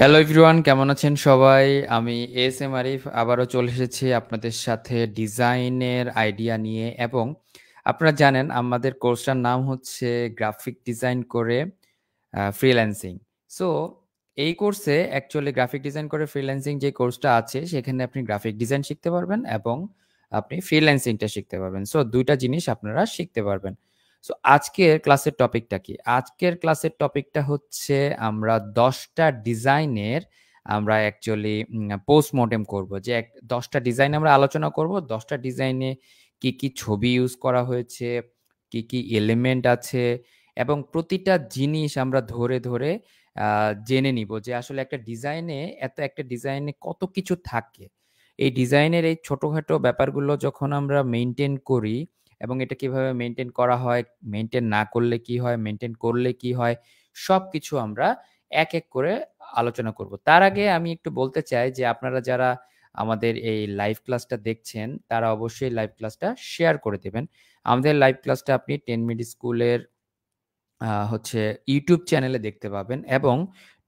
Hello everyone, কেমন আছেন সবাই? আমি এস এম আরিফ আবারও চলে এসেছি আপনাদের সাথে ডিজাইনের আইডিয়া নিয়ে। এবং আপনারা জানেন আমাদের কোর্সটার নাম হচ্ছে গ্রাফিক ডিজাইন করে ফ্রিল্যান্সিং। সো এই কোর্সে অ্যাকচুয়ালি গ্রাফিক ডিজাইন করে ফ্রিল্যান্সিং যে কোর্সটা আছে সেখানে আপনি গ্রাফিক ডিজাইন শিখতে পারবেন এবং আপনি ফ্রিল্যান্সিংটা শিখতে পারবেন। সো ২ টা জিনিস আপনারা শিখতে পারবেন। সো আজকের ক্লাসের টপিকটা কি? আজকের ক্লাসের টপিকটা হচ্ছে আমরা ১০ টা ডিজাইনের আমরা অ্যাকচুয়ালি পোস্টমর্টেম করব। যে ১০ টা ডিজাইন আমরা আলোচনা করব। ১০ টা ডিজাইনে কি ছবি ইউজ করা হয়েছে, কি এলিমেন্ট আছে এবং প্রতিটা জিনিস আমরা ধরে জেনে নিব যে আসলে একটা ডিজাইনে কত কিছু থাকে। এই ডিজাইনের এই ছোটখাটো ব্যাপারগুলো যখন আমরা মেইনটেইন করি এবং এটা কিভাবে মেইনটেইন করা হয়, মেইনটেইন না করলে কি হয়, মেইনটেইন করলে কি হয়, সবকিছু আমরা এক করে আলোচনা করব। তার আগে আমি একটু বলতে চাই যে আপনারা যারা আমাদের এই লাইভ ক্লাসটা দেখছেন, তারা অবশ্যই লাইভ ক্লাসটা শেয়ার করে দিবেন। আমাদের লাইভ ক্লাসটা আপনি 10 মিনিট স্কুলের হচ্ছে ইউটিউব চ্যানেলে দেখতে পাবেন এবং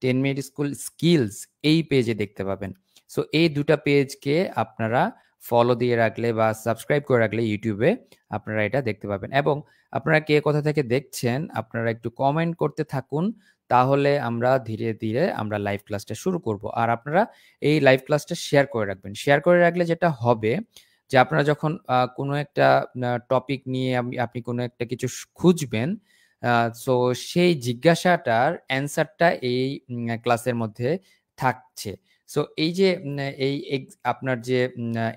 10 মিনিট স্কুল স্কিলস এই পেজে দেখতে পাবেন। সো এই ২ টা পেজকে আপনারা ফলো দিয়ে রাখলে বা সাবস্ক্রাইব করে রাখলে ইউটিউবে আপনারা এটা দেখতে পাবেন। এবং আপনারা কে কোথা থেকে দেখছেন আপনারা একটু কমেন্ট করতে থাকুন। তাহলে আমরা ধীরে আমরা লাইভ ক্লাসটা শুরু করব। আর আপনারা এই লাইভ ক্লাসটা শেয়ার করে রাখবেন। শেয়ার করে রাখলে যেটা হবে যে আপনারা যখন কোনো একটা টপিক নিয়ে আপনি কোনো একটা কিছু খুঁজবেন, আ সো সেই জিজ্ঞাসাটার অ্যান্সারটা এই ক্লাসের মধ্যে থাকছে। সো এই যে এই আপনার যে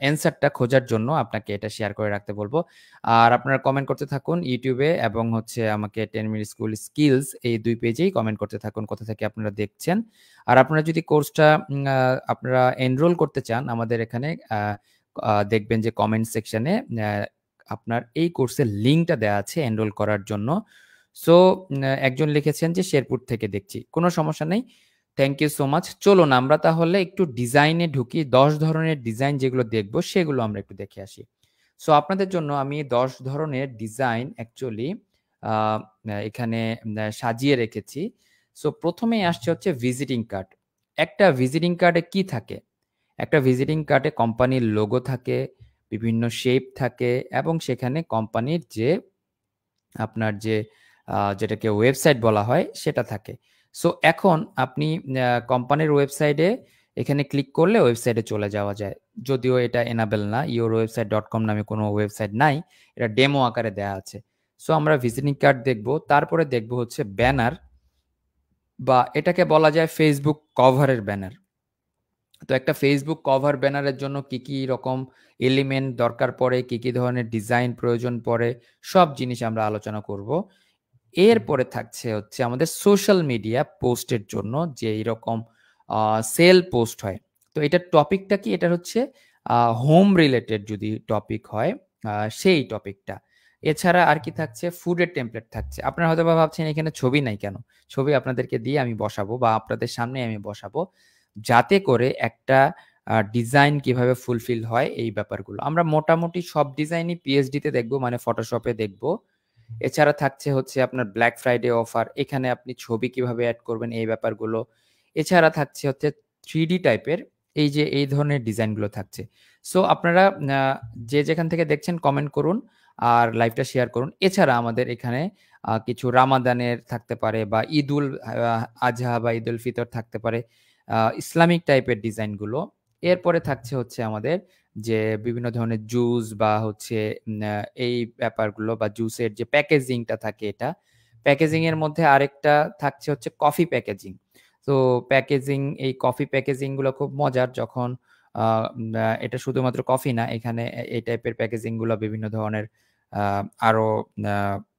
অ্যান্সারটা খোঁজার জন্য আপনাকে এটা শেয়ার করে রাখতে বলব। আর আপনারা কমেন্ট করতে থাকুন ইউটিউবে এবং হচ্ছে আমাকে 10 মিনিট স্কুল স্কিলস এই ২ পেজেই কমেন্ট করতে থাকুন কোথা থেকে আপনারা দেখছেন। আর আপনারা যদি কোর্সটা আপনারা এনরোল করতে চান আমাদের এখানে আ আ দেখবেন যে কমেন্ট সেকশনে আপনার এই কোর্সের লিঙ্কটা দেয়া আছে এনরোল করার জন্য। সো একজন লিখেছেন যে শেরপুর থেকে দেখছি। কোনো সমস্যা নেই। Thank you so much. চলুন আমরা তাহলে একটু ডিজাইনে ঢুকি। ১০ ধরনের ডিজাইন যেগুলো দেখব সেগুলো আমরা একটু দেখে আসি। সো আপনাদের জন্য আমি ১০ ধরনের ডিজাইন অ্যাকচুয়ালি আ এখানে সাজিয়ে রেখেছি। সো ১ম এই আসছে হচ্ছে ভিজিটিং কার্ড। একটা ভিজিটিং কার্ডে কি থাকে? একটা ভিজিটিং কার্ডে কোম্পানির লোগো থাকে, বিভিন্ন শেপ থাকে এবং সেখানে কোম্পানির যে আপনার যে যেটাকে ওয়েবসাইট বলা হয় সেটা থাকে। সো এখন আপনি কোম্পানির ওয়েবসাইটে এখানে ক্লিক করলে ওয়েবসাইটে চলে যাওয়া যায়। যদিও এটা এনেবল না, yourwebsite.com নামে কোনো ওয়েবসাইট নাই। এটা ডেমো আকারে দেয়া আছে। সো আমরা ভিজিটিং কার্ড দেখব। তারপরে দেখব হচ্ছে ব্যানার বা এটাকে বলা যায় Facebook কভারের ব্যানার। তো একটা Facebook কভার ব্যানারের জন্য কি রকম এলিমেন্ট দরকার পড়ে, কি ধরনের ডিজাইন প্রয়োজন পড়ে, সব জিনিস আমরা আলোচনা করব। এরপরে থাকছে হচ্ছে আমাদের সোশ্যাল মিডিয়া পোস্টের জন্য যে এইরকম আ সেল পোস্ট হয়। তো এটার টপিকটা কি? এটা হচ্ছে হোম রিলেটেড যদি টপিক হয় আ সেই টপিকটা। এছাড়া আর কি থাকছে? ফুডের টেমপ্লেট থাকছে। আপনারা হয়তোবা ভাবছেন এখানে ছবি নাই কেন? ছবি আপনাদেরকে দিয়ে আমি বসাবো বা আপনাদের সামনেই আমি বসাবো। যাতে করে একটা ডিজাইন কিভাবে ফুলফিল হয় এই ব্যাপারগুলো। আমরা মোটামুটি সব ডিজাইনই PhD তে দেখব মানে Photoshop এ দেখব। এছাড়া থাকছে হচ্ছে আপনার ব্ল্যাক ফ্রাইডে অফার। এখানে আপনি ছবি কিভাবে এড করবেন এই ব্যাপারগুলো। এছাড়া থাকছে হচ্ছে 3D টাইপের এই ধরনের ডিজাইনগুলো থাকছে। সো আপনারা আ যে যেখান থেকে দেখছেন কমেন্ট করুন আর লাইভটা শেয়ার করুন। এছাড়া আমাদের এখানে কিছু রামাদানের থাকতে পারে বা ঈদুল আজহা বা ঈদুল ফিতর থাকতে পারে। ইসলামিক টাইপের ডিজাইনগুলো। এরপরে থাকছে হচ্ছে আমাদের যে বিভিন্ন ধরনের জুস বা হচ্ছে এই ব্যাপারগুলো বা জুসের যে প্যাকেজিংটা থাকে এটা। প্যাকেজিং এর মধ্যে আরেকটা থাকছে হচ্ছে কফি প্যাকেজিং। তো এই কফি প্যাকেজিং গুলো খুব মজার যখন আ এটা শুধুমাত্র কফি না, এখানে এই টাইপের প্যাকেজিং গুলো বিভিন্ন ধরনের আ আরো আ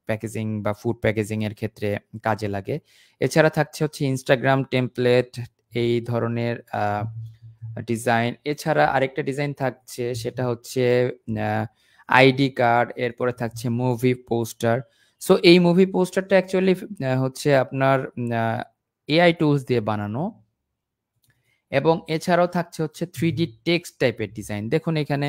প্যাকেজিং বা ফুড প্যাকেজিং এর ক্ষেত্রে কাজে লাগে। এছাড়া থাকছে হচ্ছে Instagram টেমপ্লেট এই ধরনের ডিজাইন। এছাড়া আরেকটা ডিজাইন থাকছে সেটা হচ্ছে আ আইডি কার্ড, এরপরে থাকছে মুভি পোস্টার। সো এই মুভি পোস্টারটা অ্যাকচুয়ালি হচ্ছে আপনার আ AI টুলস দিয়ে বানানো এবং এছাড়াও থাকছে হচ্ছে 3D টেক্সট টাইপের ডিজাইন। দেখুন এখানে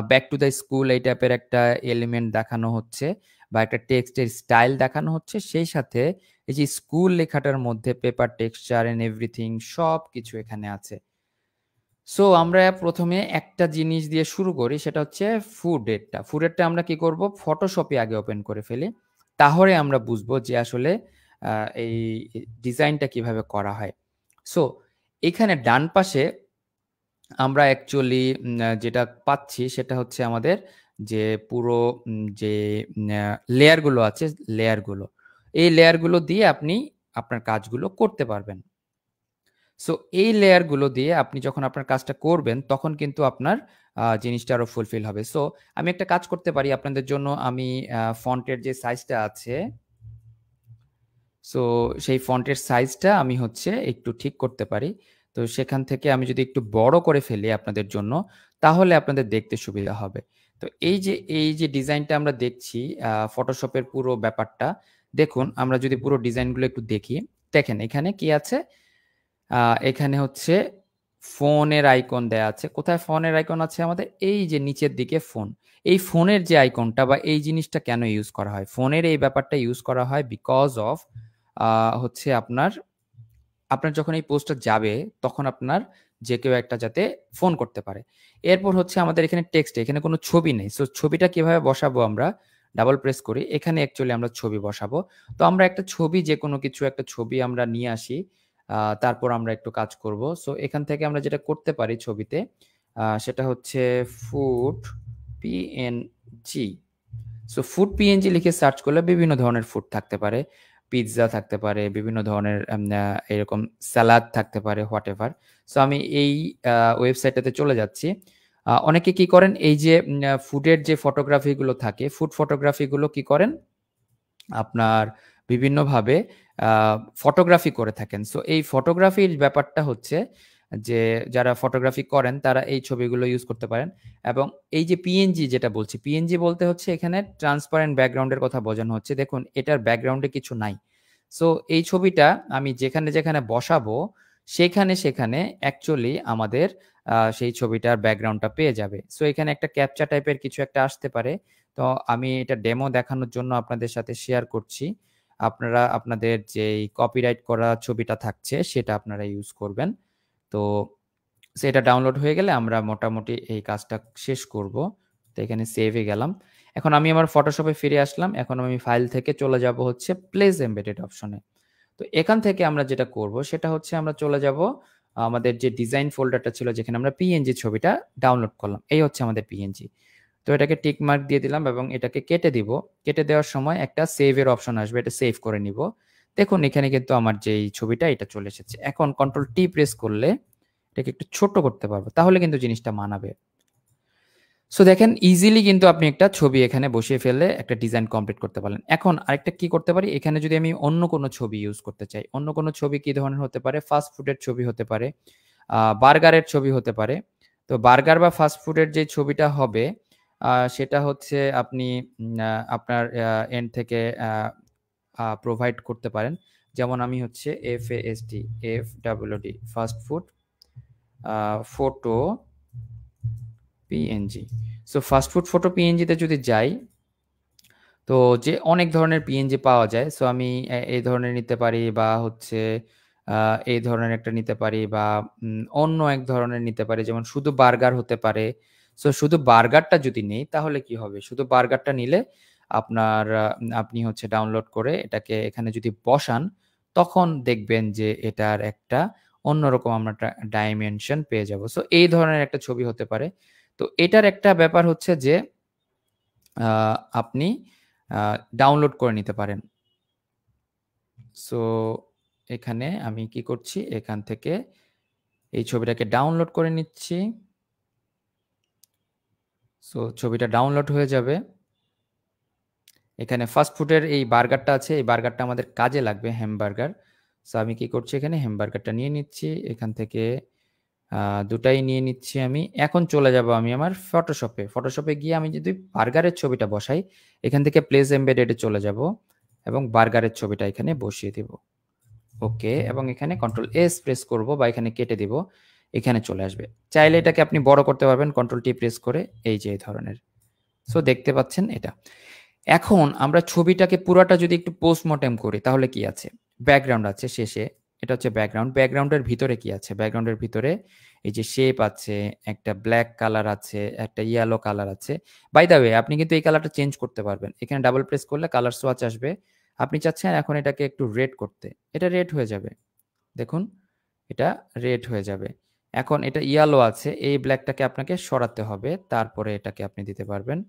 ব্যাক টু দ্য স্কুল এই টাইপের একটা এলিমেন্ট দেখানো হচ্ছে। বা একটা টেক্সটের স্টাইল দেখানো হচ্ছে, সেই সাথে এই যে স্কুল লেখাটার মধ্যে পেপার টেক্সচার এন্ড এভরিথিং সবকিছু এখানে আছে। সো আমরা প্রথমে একটা জিনিস দিয়ে শুরু করি, সেটা হচ্ছে ফুডেরটা। ফুডেরটা আমরা কি করব? ফটোশপে আগে ওপেন করে ফেলি। তাহলে আমরা বুঝবো যে আসলে এই ডিজাইনটা কিভাবে করা হয়। সো এখানে ডান পাশে আমরা অ্যাকচুয়ালি যেটা পাচ্ছি সেটা হচ্ছে আমাদের যে পুরো যে লেয়ারগুলো আছে, লেয়ারগুলো। এই লেয়ারগুলো দিয়ে আপনি আপনার কাজগুলো করতে পারবেন। সো এই লেয়ারগুলো দিয়ে আপনি যখন আপনার কাজটা করবেন, তখন কিন্তু আপনার জিনিসটা আরো ফুলফিল হবে। সো আমি একটা কাজ করতে পারি আপনাদের জন্য। আমি ফন্টের যে সাইজটা আছে, সো সেই ফন্টের সাইজটা আমি হচ্ছে একটু ঠিক করতে পারি। তো সেখান থেকে আমি যদি একটু বড় করে ফেলি আপনাদের জন্য, তাহলে আপনাদের দেখতে সুবিধা হবে। তো এই যে ডিজাইনটা আমরা দেখছি, ফটোশপের পুরো ব্যাপারটা দেখুন। আমরা যদি পুরো ডিজাইনগুলো একটু দেখি, দেখেন এখানে কি আছে? এখানে হচ্ছে ফোনের আইকন দেয়া আছে। কোথায় ফোনের আইকন আছে আমাদের? এই যে নিচের দিকে ফোন। এই ফোনের যে আইকনটা বা এই জিনিসটা কেন ইউজ করা হয়? ফোনের এই ব্যাপারটা ইউজ করা হয় বিকজ অফ হচ্ছে আপনার যখন এই পোস্টটা যাবে, তখন আপনার যে কেউ একটা যাতে ফোন করতে পারে। এরপর হচ্ছে আমাদের এখানে টেক্সট, এখানে কোনো ছবি নেই। সো ছবিটা কিভাবে বসাবো আমরা? ডাবল প্রেস করি। এখানে অ্যাকচুয়ালি আমরা ছবি বসাবো। তো আমরা একটা ছবি, যেকোনো কিছু একটা ছবি আমরা নিয়ে আসি। তারপর আমরা একটু কাজ করব। সো এখান থেকে আমরা যেটা করতে পারি ছবিতে, সেটা হচ্ছে food PNG. So food PNG লিখে সার্চ করলে বিভিন্ন ধরনের ফুড থাকতে পারে। পিজ্জা থাকতে পারে, বিভিন্ন ধরনের এরকম সালাদ থাকতে পারে, হোয়াটএভার। সো আমি এই ওয়েবসাইটটাতে চলে যাচ্ছি। অনেকে কি করেন, এই যে ফুডের যে ফটোগ্রাফি গুলো থাকে, ফুড ফটোগ্রাফি গুলো কি করেন? আপনার বিভিন্নভাবে ফটোগ্রাফি করে থাকেন। সো এই ফটোগ্রাফির ব্যাপারটা হচ্ছে যে, যারা ফটোগ্রাফি করেন তারা এই ছবিগুলো ইউজ করতে পারেন। এবং এই যে পিএনজি যেটা বলছি, পিএনজি বলতে হচ্ছে এখানে ট্রান্সপারেন্ট ব্যাকগ্রাউন্ডের কথা বোঝানো হচ্ছে। দেখুন এটার ব্যাকগ্রাউন্ডে কিছু নাই। সো এই ছবিটা আমি যেখানে বসাবো, সেখানে অ্যাকচুয়ালি আমাদের সেই ছবিটার ব্যাকগ্রাউন্ডটা পেয়ে যাবে। সো এখানে একটা ক্যাপচা টাইপের কিছু একটা আসতে পারে। তো আমি এটা ডেমো দেখানোর জন্য আপনাদের সাথে শেয়ার করছি। আপনারা আপনাদের যেই কপিরাইট করা ছবিটা থাকছে সেটা আপনারা ইউজ করবেন। তো সেটা ডাউনলোড হয়ে গেলে আমরা মোটামুটি এই কাজটা শেষ করব। তো এখানে সেভ এ গেলাম। এখন আমি আমার ফটোশপে ফিরে আসলাম। এখন আমি ফাইল থেকে চলে যাব হচ্ছে প্লেস এমবেডেড অপশনে। তো এখান থেকে আমরা যেটা করব সেটা হচ্ছে আমরা চলে যাব আমাদের যে ডিজাইন ফোল্ডারটা ছিল, যেখানে আমরা পিএনজি ছবিটা ডাউনলোড করলাম। এই হচ্ছে আমাদের পিএনজি। তো এটাকে টিক মার্ক দিয়ে দিলাম এবং এটাকে কেটে দিব। কেটে দেওয়ার সময় একটা সেভ এর অপশন আসবে, এটা সেভ করে নিব। দেখুন এখানে কিন্তু আমার যেই ছবিটা এটা চলে এসেছে। এখন কন্ট্রোল টি প্রেস করলে এটাকে একটু ছোট করতে পারবো, তাহলে কিন্তু জিনিসটা মানাবে। সো দেখেন ইজিলি কিন্তু আপনি একটা ছবি এখানে বসিয়ে ফেললে একটা ডিজাইন কমপ্লিট করতে পারলেন। এখন আরেকটা কি করতে পারি, এখানে যদি আমি অন্য কোনো ছবি ইউজ করতে চাই, অন্য কোনো ছবি কি ধরনের হতে পারে? ফাস্ট ফুডের ছবি হতে পারে, বার্গারের ছবি হতে পারে। তো বার্গার বা ফাস্ট ফুডের যে ছবিটা হবে, সেটা হচ্ছে আপনি আপনার এন্ড থেকে প্রোভাইড করতে পারেন। যেমন আমি হচ্ছে FAST fast food photo PNG. So fast food photo পিএনজিতে যদি যাই, তো যে অনেক ধরনের পিএনজি পাওয়া যায়। সো আমি এই ধরনের নিতে পারি, বা হচ্ছে এই ধরনের একটা নিতে পারি, বা অন্য এক ধরনের নিতে পারি। যেমন শুধু বার্গার হতে পারে। সো শুধু বার্গারটা যদি নেই তাহলে কি হবে? শুধু বার্গারটা নিলে আপনার আপনি হচ্ছে ডাউনলোড করে এটাকে এখানে যদি বসান, তখন দেখবেন যে এটার একটা অন্যরকম আমরা একটা ডাইমেনশন পেয়ে যাবো। সো এই ধরনের একটা ছবি হতে পারে। তো এটার একটা ব্যাপার হচ্ছে যে আ আপনি ডাউনলোড করে নিতে পারেন। সো এখানে আমি কি করছি? এখান থেকে এই ছবিটাকে ডাউনলোড করে নিচ্ছি। সো ছবিটা ডাউনলোড হয়ে যাবে। এখানে ফাস্ট ফুডের এই বার্গারটা আছে, এই বার্গারটা আমাদের কাজে লাগবে, হ্যামবার্গার। সো আমি কি করছি? এখানে হ্যামবার্গারটা নিয়ে নিচ্ছি। এখান থেকে ২ টাই নিয়ে নিচ্ছি আমি। এখন চলে যাব আমি আমার ফটোশপে। ফটোশপে গিয়ে আমি যদি বার্গারের ছবিটা বসাই, এখান থেকে প্লেস এমবেডেড এ চলে যাব এবং বার্গারের ছবিটা এখানে বসিয়ে দিব। ওকে, এবং এখানে কন্ট্রোল এস প্রেস করব বা এখানে কেটে দিব। এখানে চলে আসবে। চাইলে এটাকে আপনি বড় করতে পারবেন কন্ট্রোল টি প্রেস করে, এই যে এই ধরনের। সো দেখতে পাচ্ছেন এটা। এখন আমরা ছবিটাকে পুরাটা যদি একটু পোস্টমর্টেম করি তাহলে কি আছে? ব্যাকগ্রাউন্ড আছে শেষে। এটা হচ্ছে ব্যাকগ্রাউন্ড। ব্যাকগ্রাউন্ডের ভিতরে কি আছে? ব্যাকগ্রাউন্ডের ভিতরে এই যে শেপ আছে, একটা ব্লাক কালার আছে, একটা ইয়েলো কালার আছে। বাই দ্য ওয়ে আপনি কিন্তু এই কালারটা চেঞ্জ করতে পারবেন। এখানে ডাবল প্রেস করলে কালার সোয়াচ আসবে। আপনি চাচ্ছেন এখন এটাকে একটু রেড করতে। এটা রেড হয়ে যাবে। দেখুন, এটা রেড হয়ে যাবে। এখন এটা ইয়েলো আছে, এই ব্লাকটাকে আপনাকে সরাতে হবে। তারপরে এটাকে আপনি দিতে পারবেন।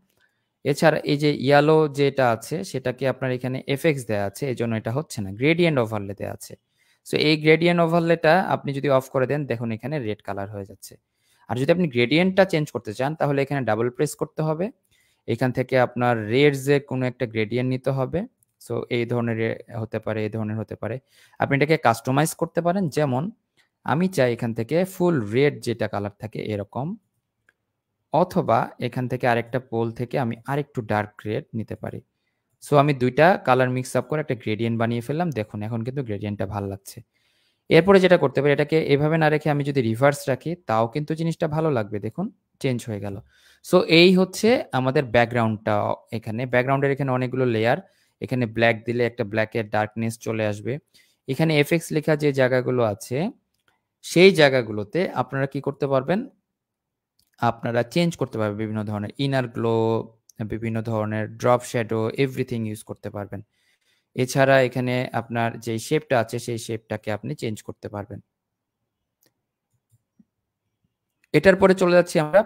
এছাড়া এই যে ইয়েলো যেটা আছে সেটাকে আপনার এখানে এফএক্স দেয়া আছে। এজন্য এটা হচ্ছে না। গ্রেডিয়েন্ট ওভারলে দেয়া আছে। সো এই গ্রেডিয়েন্ট ওভারলেটা আপনি যদি অফ করে দেন দেখুন এখানে রেড কালার হয়ে যাচ্ছে। আর যদি আপনি গ্রেডিয়েন্টটা চেঞ্জ করতে চান তাহলে এখানে ডাবল প্রেস করতে হবে। এখান থেকে আপনার রেড যে কোনো একটা গ্রেডিয়েন্ট নিতে হবে। সো এই ধরনের হতে পারে, এই ধরনের হতে পারে। আপনি এটাকে কাস্টমাইজ করতে পারেন। যেমন আমি চাই এখান থেকে ফুল রেড যেটা কালার থাকে এরকম। অথবা এখান থেকে আরেকটা পোল থেকে আমি আরেকটু ডার্ক রেড নিতে পারি। সো আমি ২ টা কালার মিক্স আপ করে একটা গ্রেডিয়েন্ট বানিয়ে ফেললাম। দেখুন এখন কিন্তু গ্রেডিয়েন্টটা ভাল লাগছে। এরপরে যেটা করতে পারি এটাকে এভাবে না রেখে আমি যদি রিভার্স রাখি তাও কিন্তু জিনিসটা ভালো লাগবে। দেখুন চেঞ্জ হয়ে গেল। সো এই হচ্ছে আমাদের ব্যাকগ্রাউন্ডটা এখানে। ব্যাকগ্রাউন্ডের এখানে অনেকগুলো লেয়ার। এখানে ব্লাক দিলে একটা ব্লাকের ডার্কনেস চলে আসবে। এখানে এফএক্স লেখা যে জায়গাগুলো আছে সেই জায়গাগুলোতে আপনারা কি করতে পারবেন? আপনারা চেঞ্জ করতে পারবেন বিভিন্ন ধরনের ইনার গ্লো, বিভিন্ন ধরনের ড্রপ শ্যাডো এভরিথিং ইউজ করতে পারবেন। এছাড়া এখানে আপনার যে শেপটা আছে সেই শেপটাকে আপনি চেঞ্জ করতে পারবেন। এটার পরে চলে যাচ্ছি আমরা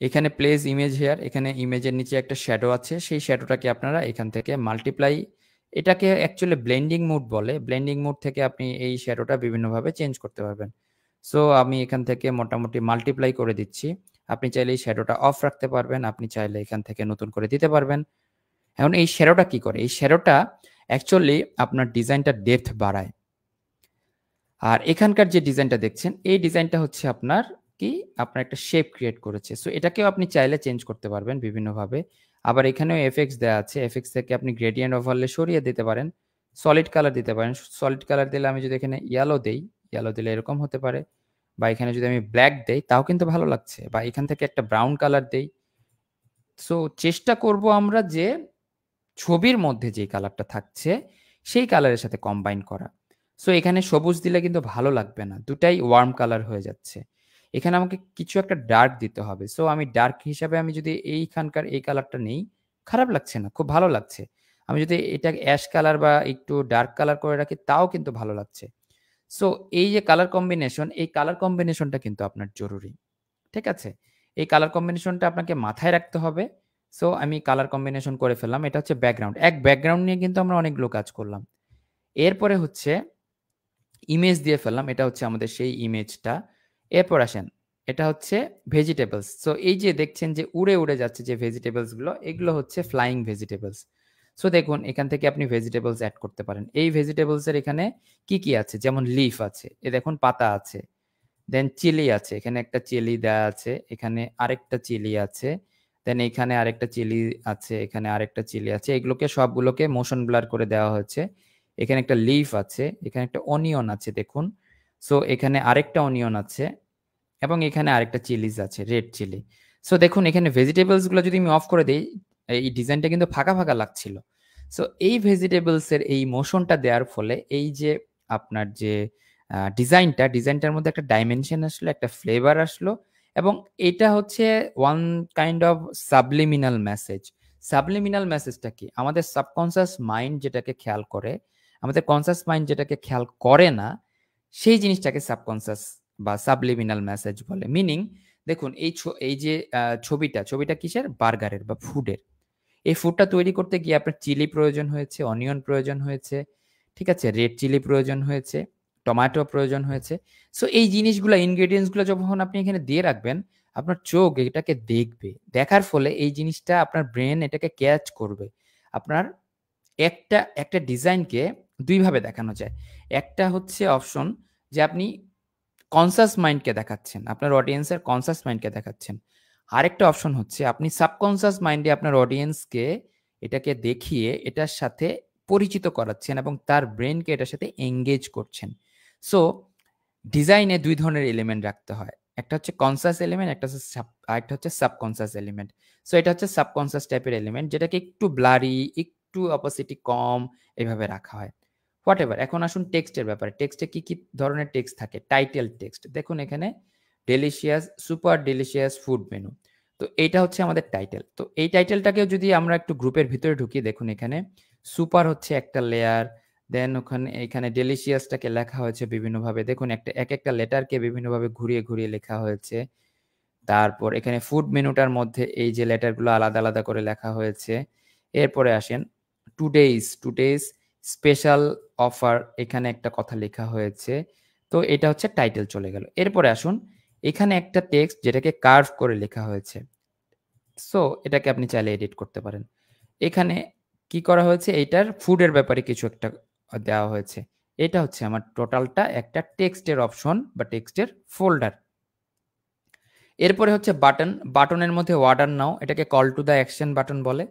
এখানে প্লেস ইমেজ হেয়ার। এখানে ইমেজের নিচে একটা শ্যাডো আছে। সেই শ্যাডোটাকে আপনারা এখান থেকে মাল্টিপ্লাই এটাকে অ্যাকচুয়ালি ব্লেন্ডিং মোড বলে। ব্লেন্ডিং মোড থেকে আপনি এই শ্যাডোটা বিভিন্নভাবে চেঞ্জ করতে পারবেন। সো আমি এখান থেকে মোটামুটি মাল্টিপ্লাই করে দিচ্ছি। আপনি চাইলে এই শ্যাডোটা অফ রাখতে পারবেন। আপনি চাইলে এখান থেকে নতুন করে দিতে পারবেন। এখন এই শ্যাডোটা কি করে? এই শ্যাডোটা অ্যাকচুয়ালি আপনার ডিজাইনটা ডেপথ বাড়ায়। আর এখানকার যে ডিজাইনটা দেখছেন, এই ডিজাইনটা হচ্ছে আপনার কি? আপনার একটা শেপ ক্রিয়েট করেছে। সো এটাকেও আপনি চাইলে চেঞ্জ করতে পারবেন বিভিন্নভাবে। আবার এখানেও এফএক্স দেয়া আছে। এফএক্স থেকে আপনি গ্রেডিয়েন্ট ওভারলে সরিয়ে দিতে পারেন। সলিড কালার দিতে পারেন। সলিড কালার দিলে আমি যদি এখানে ইয়েলো দেই, ইয়েলো দিলে এরকম হতে পারে। বা এখানে যদি আমি ব্লাক দেই তাও কিন্তু ভালো লাগছে। বা এখান থেকে একটা ব্রাউন কালার দেই। সো চেষ্টা করব আমরা যে ছবির মধ্যে যে কালারটা থাকছে সেই কালারের সাথে কম্বাইন করা। সো এখানে সবুজ দিলে কিন্তু ভালো লাগবে না। দুটাই ওয়ার্ম কালার হয়ে যাচ্ছে। এখানে আমাকে কিছু একটা ডার্ক দিতে হবে। সো আমি ডার্ক হিসাবে আমি যদি এইখানকার এই কালারটা নেই, খারাপ লাগছে না, খুব ভালো লাগছে। আমি যদি এটা অ্যাশ কালার বা একটু ডার্ক কালার করে রাখি তাও কিন্তু ভালো লাগছে। সো এই যে কালার কম্বিনেশন, এই কালার কম্বিনেশনটা কিন্তু আপনার জরুরি। ঠিক আছে? এই কালার কম্বিনেশনটা আপনাকে মাথায় রাখতে হবে। সো আমি কালার কম্বিনেশন করে ফেললাম। এটা হচ্ছে ব্যাকগ্রাউন্ড। এক ব্যাকগ্রাউন্ড নিয়ে কিন্তু আমরা অনেকগুলো কাজ করলাম। এরপরে হচ্ছে ইমেজ দিয়ে ফেললাম। এটা হচ্ছে আমাদের সেই ইমেজটা। এরপর আসেন, এটা হচ্ছে ভেজিটেবলস। সো এই যে দেখছেন যে উড়ে, উড়ে যাচ্ছে যে ভেজিটেবলস গুলো, এগুলো হচ্ছে ফ্লাইং ভেজিটেবলস। সো দেখুন এখান থেকে আপনি ভেজিটেবলস এড করতে পারেন। এই ভেজিটেবলস এর এখানে কি, কি আছে? যেমন লিফ আছে। এ দেখুন পাতা আছে। দেন চিলি আছে। এখানে একটা চিলি দেয়া আছে। এখানে আরেকটা চিলি আছে। দেন এখানে আরেকটা চিলি আছে। এখানে আরেকটা চিলি আছে। এগুলোকে সবগুলোকে মোশন ব্লার করে দেওয়া হয়েছে। এখানে একটা লিফ আছে। এখানে একটা অনিয়ন আছে দেখুন। সো এখানে আরেকটা অনিয়ন আছে এবং এখানে আরেকটা চিলিজ আছে, রেড চিলি। সো দেখুন এখানে ভেজিটেবলস গুলো যদি আমি অফ করে দেই, এই ডিজাইনটা কিন্তু ফাঁকা, ফাঁকা লাগছিল। সো এই ভেজিটেবলস এর এই মোশনটা দেওয়ার ফলে এই যে আপনার যে ডিজাইনটার মধ্যে একটা ডাইমেনশন আসলো, একটা ফ্লেভার আসলো এবং এটা হচ্ছে one kind of subliminal message. Subliminal মেসেজটা কি? আমাদের সাবকনসিয়াস মাইন্ড যেটাকে খেয়াল করে, আমাদের কনসিয়াস মাইন্ড যেটাকে খেয়াল করে না, সেই জিনিসটাকে সাবকনসিয়াস বা সাবলিমিনাল মেসেজ বলে। মিনিং দেখুন এই যে ছবিটা কিসের? বার্গারের বা ফুডের। এই ফুডটা তৈরি করতে গিয়ে আপনার চিলি প্রয়োজন হয়েছে, অনিয়ন প্রয়োজন হয়েছে, ঠিক আছে? রেড চিলি প্রয়োজন হয়েছে, টমেটো প্রয়োজন হয়েছে। সো এই জিনিসগুলা ইনগ্রেডিয়েন্টস গুলা যখন আপনি এখানে দিয়ে রাখবেন, আপনার চোখ এটাকে দেখবে। দেখার ফলে এই জিনিসটা আপনার ব্রেন এটাকে ক্যাচ করবে। আপনার একটা ডিজাইনকে ২ ভাবে দেখানো যায়। একটা হচ্ছে অপশন যে আপনি কনশাস মাইন্ডকে দেখাচ্ছেন। আপনার অডিয়েন্সের কনশাস মাইন্ডকে দেখাচ্ছেন। আরেকটা অপশন হচ্ছে আপনি সাবকনশাস মাইন্ডে আপনার অডিয়েন্সকে এটাকে দেখিয়ে এটার সাথে পরিচিত করাচ্ছেন এবং তার ব্রেইনকে এটার সাথে এনগেজ করছেন। সো ডিজাইনে ২ ধরনের এলিমেন্ট রাখতে হয়। একটা হচ্ছে কনসাস এলিমেন্ট, আরেকটা হচ্ছে সাবকনসাস এলিমেন্ট। সো এটা হচ্ছে সাবকনসাস টাইপের এলিমেন্ট, যেটাকে একটু ব্লারি, একটু অপাসিটি কম এভাবে রাখা হয়। হোয়াটএভার। এখন আসুন টেক্সটের ব্যাপারে। টেক্সটে কি ধরনের টেক্সট থাকে? Title text. দেখুন এখানে delicious, super delicious food menu. তো এইটা হচ্ছে আমাদের টাইটেল। তো এই টাইটেলটাকেও যদি আমরা একটু গ্রুপের ভিতরে ঢুকি, দেখুন এখানে সুপার হচ্ছে একটা লেয়ার, দেন এখানে ডেলিশিয়াসটাকে লেখা হয়েছে বিভিন্নভাবে। দেখুন একটা লেটারকে বিভিন্নভাবে ঘুরিয়ে লেখা হয়েছে। তারপর এখানে ফুড মেনুটার মধ্যে এই যে লেটারগুলো আলাদা করে লেখা হয়েছে। এরপরে আসেন টুডেইস স্পেশাল অফার, এখানে একটা কথা লেখা হয়েছে। তো এটা হচ্ছে টাইটেল চলে গেল। এরপরে আসুন এখানে একটা টেক্সট যেটাকে কার্ভ করে লেখা হয়েছে। সো এটাকে আপনি চাইলে এডিট করতে পারেন। এখানে কি করা হয়েছে? এইটার ফুডের ব্যাপারে কিছু একটা দেওয়া হয়েছে। এটা হচ্ছে আমার টোটালটা একটা টেক্সটের অপশন বা টেক্সটের ফোল্ডার। এরপরে হচ্ছে বাটন। বাটনের মধ্যে অর্ডার নাও, এটাকে call to the action button বলে।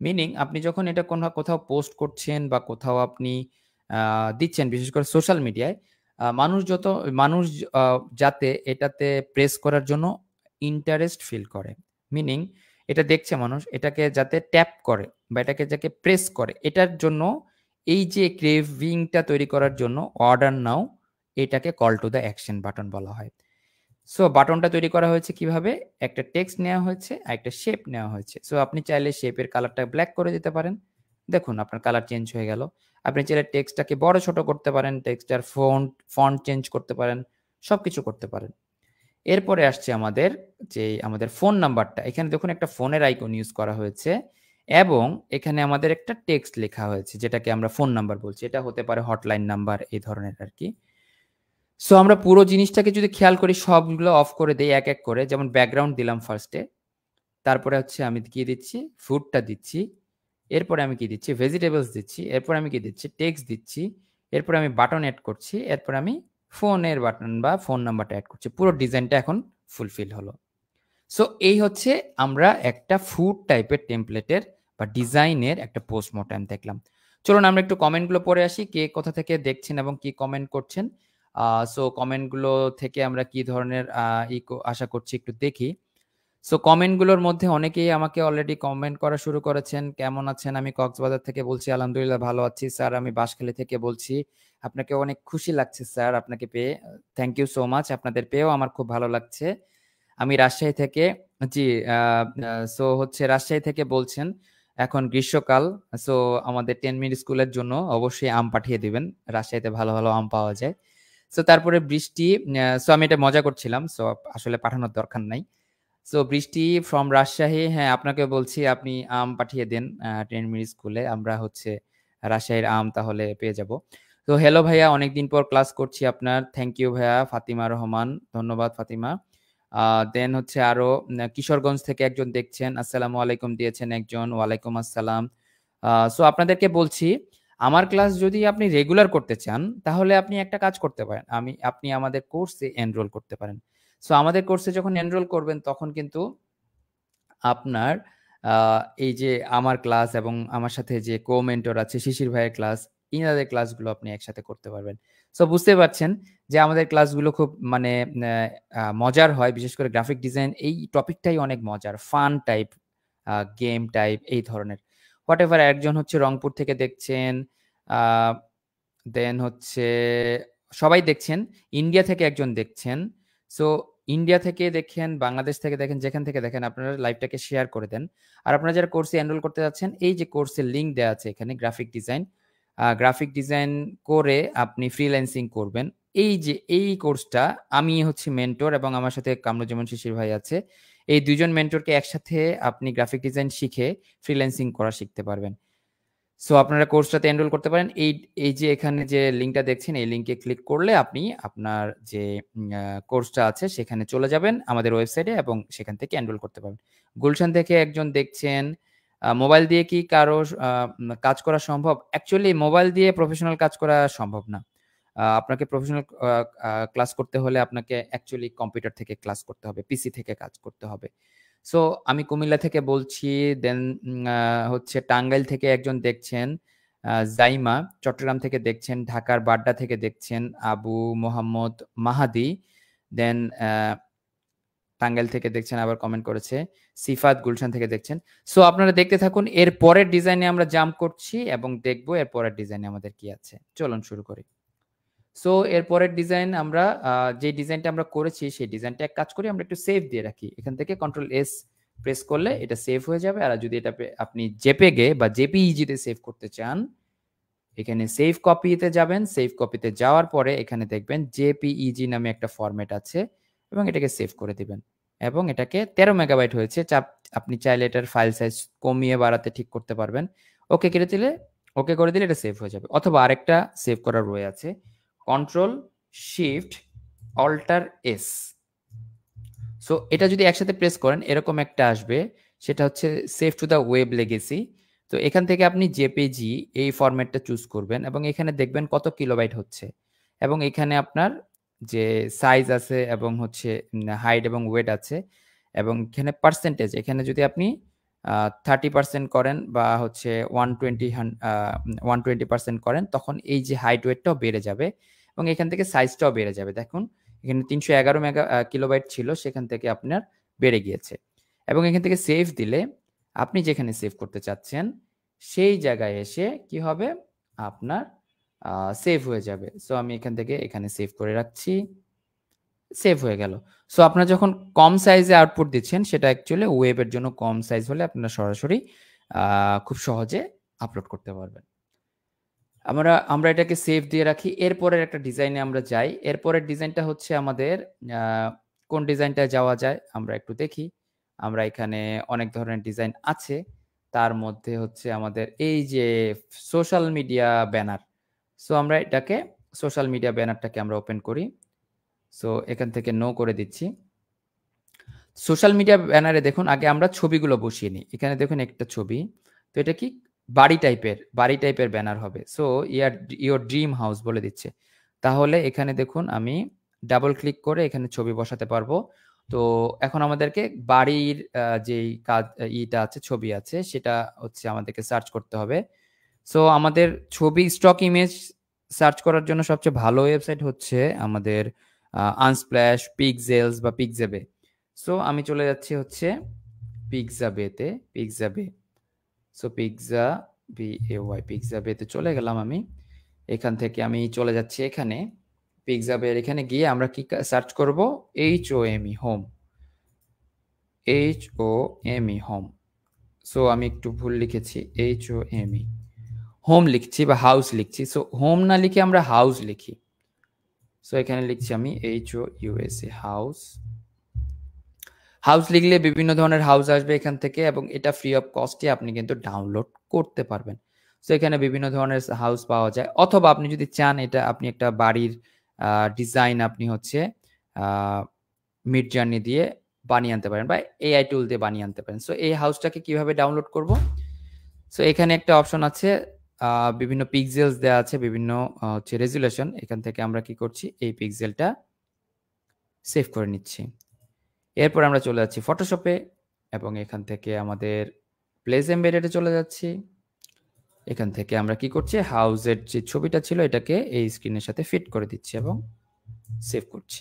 মিনিং আপনি যখন এটা কোথাও পোস্ট করছেন বা কোথাও আপনি দিচ্ছেন, বিশেষ করে সোশ্যাল মিডিয়ায়, মানুষ যাতে এটাতে প্রেস করার জন্য ইন্টারেস্ট ফিল করে। মিনিং এটা দেখছে মানুষ, এটাকে যাতে ট্যাপ করে বা এটাকে যাকে প্রেস করে, এটার জন্য এই যে ক্রেভিংটা তৈরি করার জন্য অর্ডার নাও, এটাকে call to the action button বলা হয়। সো বাটনটা তৈরি করা হয়েছে কিভাবে? একটা টেক্সট নেওয়া হয়েছে আর একটা শেপ নেওয়া হয়েছে। সো আপনি চাইলে শেপের কালারটা ব্ল্যাক করে দিতে পারেন। দেখুন আপনার কালার চেঞ্জ হয়ে গেল। আপনি চাইলে টেক্সটটাকে বড় ছোট করতে পারেন, টেক্সটটার ফন্ট চেঞ্জ করতে পারেন, সবকিছু করতে পারেন। এরপরে আসছে আমাদের ফোন নাম্বারটা। এখানে দেখুন একটা ফোনের আইকন ইউজ করা হয়েছে এবং এখানে আমাদের একটা টেক্সট লেখা হয়েছে যেটাকে আমরা ফোন নাম্বার বলছি। এটা হতে পারে হটলাইন নাম্বার, এই ধরনের আরকি। সো আমরা পুরো জিনিসটাকে যদি খেয়াল করি, সবগুলো অফ করে দেই এক করে। যেমন ব্যাকগ্রাউন্ড দিলাম ফার্স্টে। তারপরে হচ্ছে আমি কি দিচ্ছি? ফুডটা দিচ্ছি। এরপরে আমি কি দিচ্ছি? ভেজিটেবলস দিচ্ছি। এরপরে আমি কি দিচ্ছি? টেক্সট দিচ্ছি। এরপরে আমি বাটন এড করছি। এরপরে আমি ফোনের বাটন বা ফোন নাম্বারটা এড করছি। পুরো ডিজাইনটা এখন ফুলফিল হলো। সো এই হচ্ছে আমরা একটা ফুড টাইপের টেমপ্লেটের বা ডিজাইনের একটা পোস্টমর্টেম দেখলাম। চলুন আমরা একটু কমেন্টগুলো পড়ে আসি। কে কোথা থেকে দেখছেন এবং কি কমেন্ট করছেন। সো কমেন্টগুলো থেকে আমরা কি ধরনের আশা করছি একটু দেখি। সো কমেন্টগুলোর মধ্যে অনেকেই আমাকে অলরেডি কমেন্ট করা শুরু করেছেন। কেমন আছেন? আমি কক্সবাজার থেকে বলছি, আলহামদুলিল্লাহ ভালো আছি। স্যার আমি বাঁশখালী থেকে বলছি। আপনাকে অনেক খুশি লাগছে স্যার আপনাকে পেয়ে। Thank you so much. আপনাদের পেয়েও আমার খুব ভালো লাগছে। আমি রাজশাহী থেকে, জি, আ আ সো হচ্ছে রাজশাহী থেকে বলছেন। এখন গ্রীষ্মকাল। সো আমাদের 10 মিনিট স্কুলের জন্য অবশ্যই আম পাঠিয়ে দিবেন। রাজশাহীতে ভালো আম পাওয়া যায়। সো তারপরে বৃষ্টি, সো আমি এটা মজা করছিলাম। সো আসলে পাঠানোর দরকার নাই। সো বৃষ্টি ফ্রম রাজশাহী, হ্যাঁ, আপনাকে বলছি আপনি আম পাঠিয়ে দেন 10 মিনিট স্কুলে। আমরা হচ্ছে রাজশাহীর আম তাহলে পেয়ে যাব। তো হ্যালো ভাইয়া, অনেকদিন পর ক্লাস করছি আপনার। থ্যাংক ইউ ভাইয়া, ফাতিমা রহমান। ধন্যবাদ ফাতিমা। দেন হচ্ছে আরো কিশোরগঞ্জ থেকে একজন দেখছেন। আসসালামু আলাইকুম দিয়েছেন একজন। ওয়ালাইকুম আসসালাম। সো আপনাদেরকে বলছি, আমার ক্লাস যদি আপনি রেগুলার করতে চান, তাহলে আপনি একটা কাজ করতে পারেন। আপনি আমাদের কোর্সে এনরোল করতে পারেন। সো আমাদের কোর্সে যখন এনরোল করবেন তখন কিন্তু আপনার আ এই যে আমার ক্লাস এবং আমার সাথে যে কো-মেন্টর আছে শিশির ভাইয়ের ক্লাস, ইনাদের ক্লাসগুলো আপনি একসাথে করতে পারবেন। সো বুঝতেই পারছেন যে আমাদের ক্লাসগুলো খুব মানে ন্যা মজার হয়। বিশেষ করে গ্রাফিক ডিজাইন এই টপিকটাই অনেক মজার। ফান টাইপ, গেম টাইপ এই ধরনের। হোয়াটএভার, একজন হচ্ছে রংপুর থেকে দেখছেন। আ দেন হচ্ছে সবাই দেখছেন। ইন্ডিয়া থেকে একজন দেখছেন। সো ইন্ডিয়া থেকে দেখেন, বাংলাদেশ থেকে দেখেন, যেখান থেকে দেখেন আপনারা লাইভটাকে শেয়ার করে দেন। আর আপনারা যারা কোর্সে এনরোল করতে যাচ্ছেন, এই যে কোর্সের লিংক দেয়া আছে এখানে, গ্রাফিক ডিজাইন করে আপনি ফ্রিল্যান্সিং করবেন। এই যে এই কোর্সটা, আমি হচ্ছি মেন্টর এবং আমার সাথে কামরুজ্জামান শিশির ভাই আছে। এই ২ জন মেন্টরকে একসাথে আপনি গ্রাফিক ডিজাইন শিখে ফ্রিল্যান্সিং করা শিখতে পারবেন। সো আপনারা কোর্সটাতে এনরোল করতে পারেন। এই যে এখানে যে লিঙ্কটা দেখছেন, এই লিঙ্কে ক্লিক করলে আপনি আপনার যে উম আ কোর্সটা আছে সেখানে চলে যাবেন আমাদের ওয়েবসাইটে এবং সেখান থেকে এনরোল করতে পারবেন। গুলশান থেকে একজন দেখছেন, মোবাইল দিয়ে কি কারো কাজ করা সম্ভব? অ্যাকচুয়ালি মোবাইল দিয়ে প্রফেশনাল কাজ করা সম্ভব না। আপনাকে প্রফেশনাল আ আ ক্লাস করতে হলে আপনাকে অ্যাকচুয়ালি কম্পিউটার থেকে ক্লাস করতে হবে, পিসি থেকে কাজ করতে হবে। সো আমি কুমিল্লা থেকে বলছি। দেন হচ্ছে টাঙ্গাইল থেকে একজন দেখছেন, জাইমা। চট্টগ্রাম থেকে দেখছেন, ঢাকার বাড্ডা থেকে দেখছেন আবু মোহাম্মদ মাহাদি। দেন টাঙ্গাইল থেকে দেখছেন, আবার কমেন্ট করেছে সিফাত গুলশান থেকে দেখছেন। সো আপনারা দেখতে থাকুন, এর পরের ডিজাইনে আমরা জাম্প করছি এবং দেখব এর পরের ডিজাইনে আমাদের কি আছে। চলুন শুরু করি। সো এর পরের ডিজাইন আমরা যে ডিজাইনটা আমরা করেছি সেই ডিজাইনটা এক কাজ করি, আমরা একটু সেভ দিয়ে রাখি। এখান থেকে কন্ট্রোল এস প্রেস করলে এটা সেভ হয়ে যাবে। আর যদি এটা আপনি জেপিইজি বা জেপিইজি তে সেভ করতে চান, এখানে সেভ কপিতে যাবেন। সেভ কপিতে যাওয়ার পরে এখানে দেখবেন জেপিইজি নামে একটা ফরম্যাট আছে এবং এটাকে সেভ করে দিবেন। এবং এটাকে 13 মেগাবাইট হয়েছে। আপনি চাইলে এটার ফাইল সাইজ কমিয়ে বাড়াতে ঠিক করতে পারবেন। ওকে করে দিলে এটা সেভ হয়ে যাবে। অথবা আরেকটা সেভ করার ওয়ে আছে, control shift alter S. So এটা যদি একসাথে প্রেস করেন এরকম একটা আসবে, সেটা হচ্ছে save to the web legacy. তো এখান থেকে আপনি জেপিজি এই ফরম্যাটটা চুজ করবেন এবং এখানে দেখবেন কত কিলোবাইট হচ্ছে এবং এখানে আপনার যে সাইজ আছে এবং হচ্ছে হাইট এবং ওয়েট আছে এবং এখানে পার্সেন্টেজ, এখানে যদি আপনি 30% করেন বা হচ্ছে 120% করেন, তখন এই যে হাইট ওয়েটটাও বেড়ে যাবে এবং এখান থেকে সাইজটাও বেড়ে যাবে। দেখুন এখানে 311 কিলোবাইট ছিল, সেখান থেকে আপনার বেড়ে গিয়েছে। এবং এখান থেকে সেভ দিলে আপনি যেখানে সেভ করতে চাচ্ছেন সেই জায়গায় এসে কি হবে, আপনার সেভ হয়ে যাবে। সো আমি এখান থেকে এখানে সেভ করে রাখছি, সেভ হয়ে গেল। সো আপনারা যখন কম সাইজে আউটপুট দিচ্ছেন, সেটা অ্যাকচুয়ালি ওয়েবের জন্য কম সাইজ হলে আপনারা সরাসরি খুব সহজে আপলোড করতে পারবেন। আমরা এটাকে সেভ দিয়ে রাখি। এরপরের একটা ডিজাইনে আমরা যাই। এরপরের ডিজাইনটা হচ্ছে আমাদের কোন ডিজাইনটায় যাওয়া যায় আমরা একটু দেখি। আমরা এখানে অনেক ধরনের ডিজাইন আছে। তার মধ্যে হচ্ছে আমাদের এই যে সোশ্যাল মিডিয়া ব্যানার। সো আমরা এটাকে সোশ্যাল মিডিয়া ব্যানারটাকে আমরা ওপেন করি। সো এখান থেকে নো করে দিচ্ছি। সোশ্যাল মিডিয়া ব্যানারে দেখুন আগে আমরা ছবিগুলো বসিয়ে নিই। এখানে দেখুন একটা ছবি। তো এটা কি বাড়ি টাইপের ব্যানার হবে। সো ইয়োর ড্রিম হাউস বলে দিচ্ছে। তাহলে এখানে দেখুন আমি ডাবল ক্লিক করে এখানে ছবি বসাতে পারবো। তো এখন আমাদেরকে বাড়ির যেই কাজ ইটা আছে, ছবি আছে, সেটা হচ্ছে আমাদেরকে সার্চ করতে হবে। সো আমাদের ছবি স্টক ইমেজ সার্চ করার জন্য সবচেয়ে ভালো ওয়েবসাইট হচ্ছে আমাদের আনস্প্ল্যাশ, পিক্সেলস বা পিক্সাবে। সো আমি চলে যাচ্ছি হচ্ছে পিক্সাবে। সো পিক্সাবেতে চলে গেলাম আমি। এখান থেকে আমি চলে যাচ্ছি এখানে পিক্সাবের এখানে গিয়ে আমরা কি সার্চ করব, HOME হোম। সো আমি একটু ভুল লিখেছি, HOME হোম লিখছি বা হাউস লিখছি। সো হোম না লিখে আমরা হাউস লিখি। সো এখানে লিখছি আমি HOUSE হাউস লিখলে বিভিন্ন ধরনের হাউস আসবে এখান থেকে এবং এটা ফ্রি অফ কস্টে আপনি কিন্তু ডাউনলোড করতে পারবেন। সো এখানে বিভিন্ন ধরনের হাউস পাওয়া যায়, অথবা আপনি যদি চান এটা আপনি একটা বাড়ির ডিজাইন আপনি হচ্ছে মিড জার্নি দিয়ে বানিয়ে আনতে পারেন বা এআই টুল দিয়ে বানিয়ে আনতে পারেন। সো এই হাউসটাকে কিভাবে ডাউনলোড করব? সো এখানে একটা অপশন আছে, বিভিন্ন পিক্সেলস দেওয়া আছে, বিভিন্ন হচ্ছে রেজুলেশন। এখান থেকে আমরা কি করছি, এই পিক্সেলটা সেভ করে নিচ্ছি। এরপর আমরা চলে যাচ্ছি ফটোশপে এবং এখান থেকে আমাদের প্লেস এমবেডেডে চলে যাচ্ছি। এখান থেকে আমরা কি করছি, হাউসের যে ছবিটা ছিল এটাকে এই স্ক্রিনের সাথে ফিট করে দিচ্ছি এবং সেভ করছি।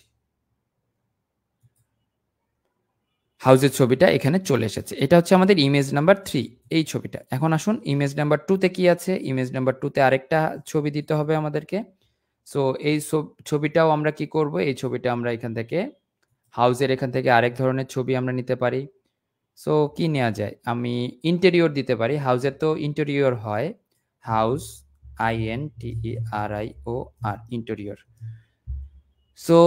হাউসের ছবিটা এখানে চলে এসেছে। এটা হচ্ছে আমাদের ইমেজ নাম্বার 3 এই ছবিটা। এখন আসুন ইমেজ নাম্বার 2 তে কি আছে। ইমেজ নাম্বার 2 তে আরেকটা ছবি দিতে হবে আমাদেরকে। সো এই ছবিটাও আমরা কি করব, এই ছবিটা আমরা এখান থেকে হাউসের এখান থেকে আরেক ধরনের ছবি আমরা নিতে পারি। সো কি নেওয়া যায়, আমি ইন্টেরিয়র দিতে পারি। হাউসের তো ইন্টেরিয়র হয়, হাউস INTERIOR ইন্টেরিয়র। সো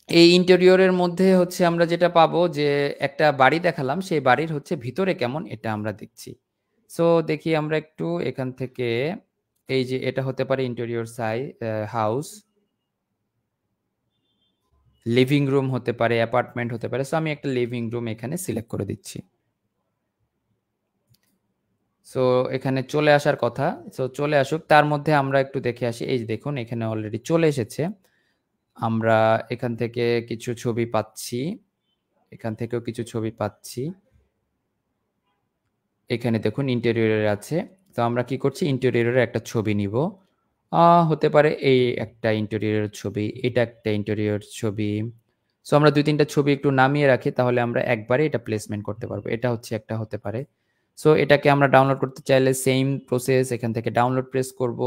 এই ইন্টেরিয়রের মধ্যে হচ্ছে আমরা যেটা পাবো, যে একটা বাড়ি দেখালাম, সেই বাড়ির হচ্ছে ভিতরে কেমন এটা আমরা দেখছি। সো দেখি আমরা একটু এখান থেকে, এই যে এটা হতে পারে ইন্টেরিয়র হাউস, লিভিং রুম হতে পারে, অ্যাপার্টমেন্ট হতে পারে। সো আমি একটা লিভিং রুম এখানে সিলেক্ট করে দিচ্ছি। সো এখানে চলে আসার কথা। সো চলে আসুক, তার মধ্যে আমরা একটু দেখে আসি। এই যে দেখুন এখানে অলরেডি চলে এসেছে। আমরা এখান থেকে কিছু ছবি পাচ্ছি, এখান থেকেও কিছু ছবি পাচ্ছি। এখানে দেখুন ইন্টেরিয়রের আছে। তো আমরা কি করছি, ইন্টেরিয়রের একটা ছবি নিব। হতে পারে এই একটা ইন্টেরিয়রের ছবি, এটা একটা ইন্টেরিয়র ছবি, সো আমরা ২-৩ টা ছবি একটু নামিয়ে রাখি, তাহলে আমরা একবারে এটা প্লেসমেন্ট করতে পারবো। এটা হচ্ছে একটা হতে পারে। সো এটাকে আমরা ডাউনলোড করতে চাইলে সেইম প্রসেস, এখান থেকে ডাউনলোড প্রেস করব।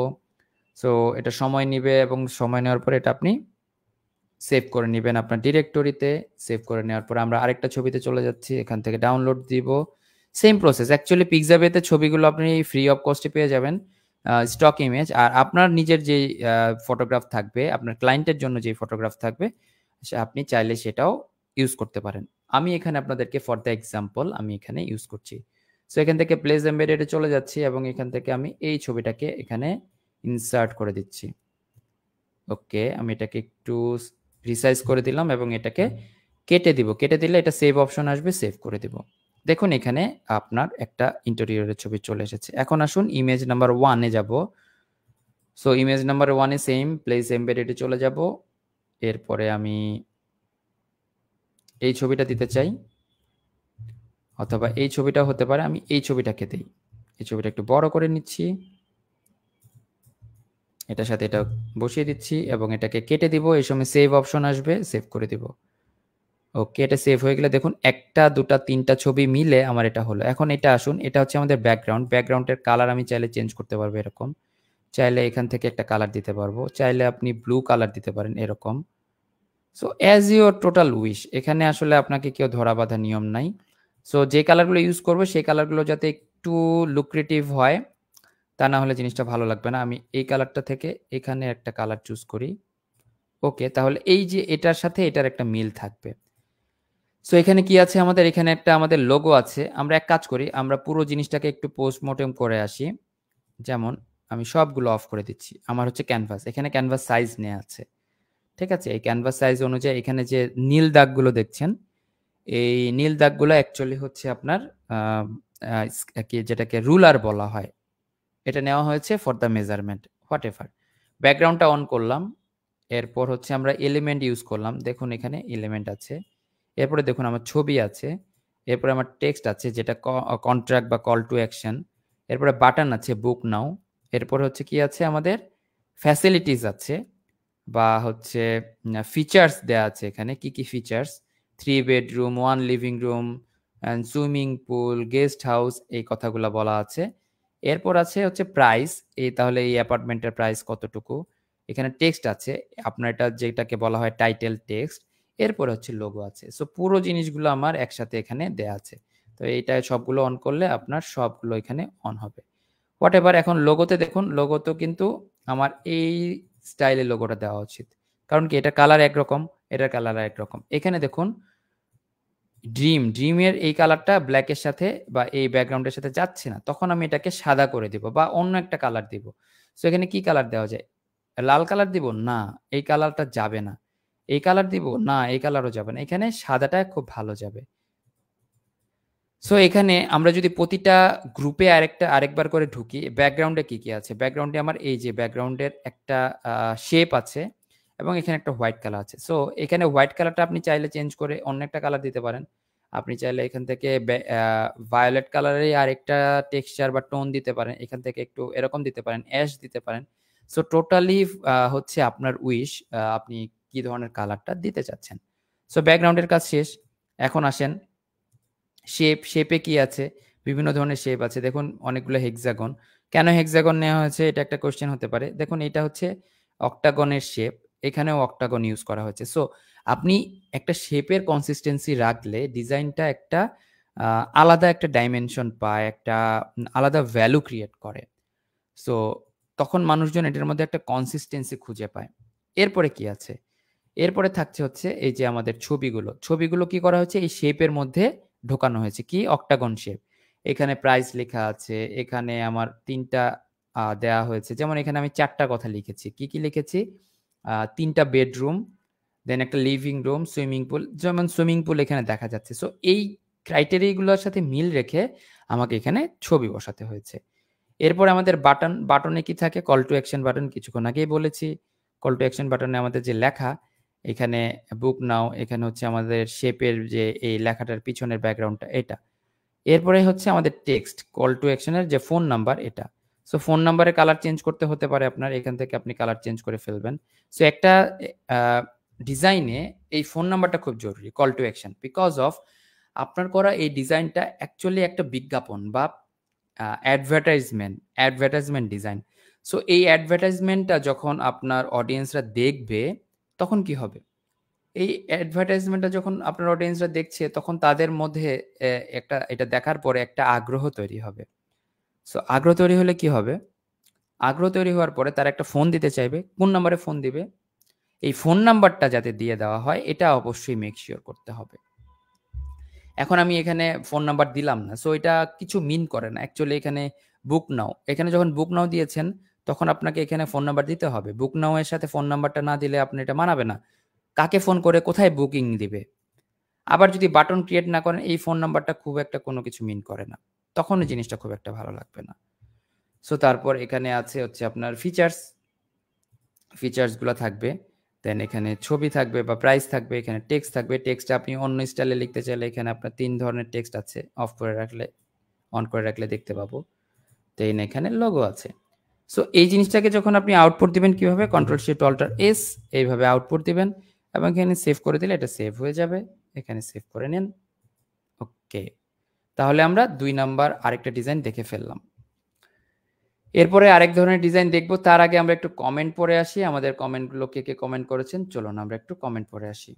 সো এটা সময় নিবে এবং সময় নেওয়ার পরে এটা আপনি সেভ করে নিবেন আপনার ডিরেক্টরিতে। সেভ করে নেওয়ার পরে আমরা আরেকটা ছবিতে চলে যাচ্ছি। এখান থেকে ডাউনলোড দিব। Same process. অ্যাকচুয়ালি পিক্সাবেতে ছবিগুলো আপনি ফ্রি অফ কস্টে পেয়ে যাবেন। Stock image. আর আপনার নিজের যেই ফটোগ্রাফ থাকবে, আপনার ক্লায়েন্টের জন্য যেই ফটোগ্রাফ থাকবে, আপনি চাইলে সেটাও ইউজ করতে পারেন। আমি এখানে আপনাদেরকে ফর দ্য এক্সাম্পল আমি এখানে ইউজ করছি। সো এখান থেকে প্লেস এমবেডেডে চলে যাচ্ছি এবং এখান থেকে আমি এই ছবিটাকে এখানে ইনসার্ট করে দিচ্ছি। ওকে, আমি এটাকে একটু রিসাইজ করে দিলাম এবং এটাকে কেটে দিব। কেটে দিলে এটা সেভ অপশন আসবে, সেভ করে দিব। দেখুন এখানে আপনার একটা ইন্টেরিয়রের ছবি চলে এসেছে। এখন আসুন ইমেজ নাম্বার 1 এ যাব। সো ইমেজ নাম্বার 1 এ সেম প্লেস এমবেডেডে চলে যাব। এরপরে আমি এই ছবিটা দিতে চাই, অথবা এই ছবিটা হতে পারে, আমি এই ছবিটাকে দেই। এই ছবিটা একটু বড় করে নিচ্ছি। এটার সাথে এটা বসিয়ে দিচ্ছি এবং এটাকে কেটে দিব। এই সময় সেভ অপশন আসবে, সেভ করে দিব। ওকে, এটা সেভ হয়ে গেলে দেখুন ১টা ২টা ৩টা ছবি মিলে আমার এটা হলো। এখন এটা আসুন, এটা হচ্ছে আমাদের ব্যাকগ্রাউন্ড। ব্যাকগ্রাউন্ডের কালার আমি চাইলে চেঞ্জ করতে পারবো এরকম। চাইলে এখান থেকে একটা কালার দিতে পারবো। চাইলে আপনি ব্লু কালার দিতে পারেন এরকম। So as your total wish. এখানে আসলে আপনাকে কেউ ধরা বাঁধা নিয়ম নাই। সো যে কালারগুলো ইউজ করবো সেই কালারগুলো যাতে একটু লুক্রেটিভ হয়, তা না হলে জিনিসটা ভালো লাগবে না। আমি এই কালারটা থেকে এখানে একটা কালার চুজ করি। ওকে, তাহলে এই যে এটার সাথে এটার একটা মিল থাকবে। সো এখানে কি আছে আমাদের? এখানে একটা আমাদের লোগো আছে। আমরা এক কাজ করি, আমরা পুরো জিনিসটাকে একটু পোস্টমর্টেম করে আসি। যেমন আমি সবগুলো অফ করে দিচ্ছি। আমার হচ্ছে ক্যানভাস। এখানে ক্যানভাস সাইজ নেয়া আছে। ঠিক আছে? এই ক্যানভাস সাইজ অনুযায়ী এখানে যে নীল দাগগুলো দেখছেন, এই নীল দাগগুলো অ্যাকচুয়ালি হচ্ছে আপনার আ আ কি যেটাকে রুলার বলা হয়। এটা নেওয়া হয়েছে ফর দ্য মেজারমেন্ট, হোয়াটএভার। ব্যাকগ্রাউন্ডটা অন করলাম। এরপর হচ্ছে আমরা এলিমেন্ট ইউজ করলাম। দেখুন এখানে এলিমেন্ট আছে। এরপরে দেখুন আমার ছবি আছে। এরপরে আমার টেক্সট আছে যেটা কন্ট্রাক্ট বা কল টু অ্যাকশন। এরপরে বাটন আছে বুক নাও। এরপরে হচ্ছে কি আছে আমাদের? ফ্যাসিলিটিস আছে বা হচ্ছে ফিচার্স দেয়া আছে এখানে। কি, কি features? 3 bedroom, 1 living room and swimming pool, guest house, এই কথাগুলা বলা আছে। এরপর আছে হচ্ছে প্রাইস। তাহলে এই অ্যাপার্টমেন্টের প্রাইস কতটুকু? এখানে টেক্সট আছে। আপনার এটা যেটাকে বলা হয় টাইটেল টেক্সট। এরপরে হচ্ছে লোগো আছে। সো পুরো জিনিসগুলো আমার একসাথে এখানে দেয়া আছে। তো এইটা সবগুলো অন করলে আপনার সবগুলো এখানে অন হবে। হোয়াটএভার। এখন লোগোতে দেখুন, লোগোতেও কিন্তু আমার এই স্টাইলে লোগোটা দেওয়া উচিত। কারণ কি? এটার কালার একরকম, এটার কালার আরেকরকম। এখানে দেখুন ড্রিমের এই কালারটা ব্লাক এর সাথে বা এই ব্যাকগ্রাউন্ডের সাথে যাচ্ছে না। তখন আমি এটাকে সাদা করে দিব বা অন্য একটা কালার দিব। সো এখানে কি কালার দেওয়া যায়? লাল কালার দিব? না, এই কালারটা যাবে না। এই কালার দিব? না, এই কালারও যাবে না। এখানে সাদাটা খুব ভালো যাবে। সো এখানে আমরা যদি প্রতিটা গ্রুপে আরেকবার করে ঢুকি, ব্যাকগ্রাউন্ডে কি, কি আছে? ব্যাকগ্রাউন্ডে আমার এই যে ব্যাকগ্রাউন্ডের একটা শেপ আছে এবং এখানে একটা হোয়াইট কালার আছে। সো এখানে হোয়াইট কালারটা আপনি চাইলে চেঞ্জ করে অন্য একটা কালার দিতে পারেন। আপনি চাইলে এখান থেকে ভায়োলেট কালারেরই আরেকটা টেক্সচার বা টোন দিতে পারেন। এখান থেকে একটু এরকম দিতে পারেন, অ্যাশ দিতে পারেন। সো টোটালি হচ্ছে আপনার উইশ, আপনি কি ধরনের কালারটা দিতে চাচ্ছেন। সো ব্যাকগ্রাউন্ডের কাজ শেষ। এখন আসেন শেপে কি আছে? বিভিন্ন ধরনের শেপ আছে। দেখুন অনেকগুলো হেক্সাগন। কেন হেক্সাগন নেওয়া হয়েছে? এটা একটা কোয়েশ্চেন হতে পারে। দেখুন এটা হচ্ছে অক্টাগনের শেপ। এখানেও অক্টাগন ইউজ করা হয়েছে। সো আপনি একটা শেপের কনসিস্টেন্সি রাখলে ডিজাইনটা একটা আ আলাদা একটা ডাইমেনশন পায়, একটা আলাদা ভ্যালু ক্রিয়েট করে। সো তখন মানুষজন এটার মধ্যে একটা কনসিস্টেন্সি খুঁজে পায়। এরপরে কি আছে? এরপরে থাকছে হচ্ছে এই যে আমাদের ছবিগুলো। ছবিগুলো কি করা হয়েছে? এই শেপের মধ্যে ঢোকানো হয়েছে। কি? Octagon shape. এখানে প্রাইস লেখা আছে। এখানে আমার ৩ টা দেয়া হয়েছে। যেমন এখানে আমি ৪ টা কথা লিখেছি। কি, কি লিখেছি? ৩ টা বেডরুম, দেন একটা লিভিং রুম, সুইমিং পুল। যেমন সুইমিং পুল এখানে দেখা যাচ্ছে। সো এই ক্রাইটেরিয়া গুলোর সাথে মিল রেখে আমাকে এখানে ছবি বসাতে হয়েছে। এরপরে আমাদের বাটনে কি থাকে? কল টু অ্যাকশন বাটন কিছুক্ষণ আগেই বলেছি। কল টু অ্যাকশন বাটনে আমাদের যে লেখা, এখানে বুক নাও, এখানে হচ্ছে আমাদের শেপের যে এই লেখাটার পিছনের ব্যাকগ্রাউন্ডটা এটা। এরপরে হচ্ছে আমাদের টেক্সট, কল টু অ্যাকশন এর যে ফোন নাম্বার এটা। সো ফোন নাম্বারের কালার চেঞ্জ করতে হতে পারে আপনার। এখান থেকে আপনি কালার চেঞ্জ করে ফেলবেন। সো একটা আ ডিজাইনে এই ফোন নাম্বারটা খুব জরুরি, call to action. Because of আপনার করা এই ডিজাইনটা অ্যাকচুয়ালি একটা বিজ্ঞাপন বা অ্যাডভার্টাইজমেন্ট ডিজাইন। সো এই অ্যাডভার্টাইজমেন্টটা যখন আপনার অডিয়েন্সরা দেখবে, তখন কি হবে? এই অ্যাডভার্টাইজমেন্টটা যখন আপনার অডিয়েন্সরা দেখছে, তখন তাদের মধ্যে এটা দেখার পরে একটা আগ্রহ তৈরি হবে। সো আগ্রহ তৈরি হলে কি হবে? আগ্রহ তৈরি হওয়ার পরে তারা একটা ফোন দিতে চাইবে। কোন নাম্বারে ফোন দিবে? এই ফোন নাম্বারটা যাতে দিয়ে দেওয়া হয়, এটা অবশ্যই মেক সিওর করতে হবে। এখন আমি এখানে ফোন নাম্বার দিলাম না। সো এটা কিছু মিন করে না। অ্যাকচুয়ালি এখানে বুক নাও। এখানে যখন বুক নাও দিয়েছেন, তখন আপনাকে এখানে ফোন নাম্বার দিতে হবে। বুক নাও এর সাথে ফোন নাম্বারটা না দিলে আপনি এটা মানাবে না। কাকে ফোন করে কোথায় বুকিং দিবে? আবার যদি বাটন ক্রিয়েট না করেন, এই ফোন নাম্বারটা খুব একটা কোনো কিছু মিন করে না। তখন ওই জিনিসটা খুব একটা ভালো লাগবে না। সো তারপর এখানে আছে হচ্ছে আপনার ফিচার্স। ফিচার্স গুলা থাকবে। দেন এখানে ছবি থাকবে বা প্রাইস থাকবে, এখানে টেক্সট থাকবে। টেক্সটটা আপনি অন্য স্টাইলে লিখতে চাইলে এখানে আপনার ৩ ধরনের টেক্সট আছে। অফ করে রাখলে, অন করে রাখলে দেখতে পাবো। দেন এখানে লোগো আছে। সো এই জিনিসটাকে যখন আপনি আউটপুট দিবেন কিভাবে? কন্ট্রোল শিফট অল্টার এস এইভাবে আউটপুট দিবেন এবং এখানে সেভ করে দিলে এটা সেভ হয়ে যাবে। এখানে সেভ করে নেন। ওকে। তাহলে আমরা ২ নাম্বার আরেকটা ডিজাইন দেখে ফেললাম। এরপরে আরেক ধরনের ডিজাইন দেখব। তার আগে আমরা একটু কমেন্ট পড়ে আসি। আমাদের কমেন্টগুলো কে কমেন্ট করেছেন? চলুন আমরা একটু কমেন্ট পড়ে আসি।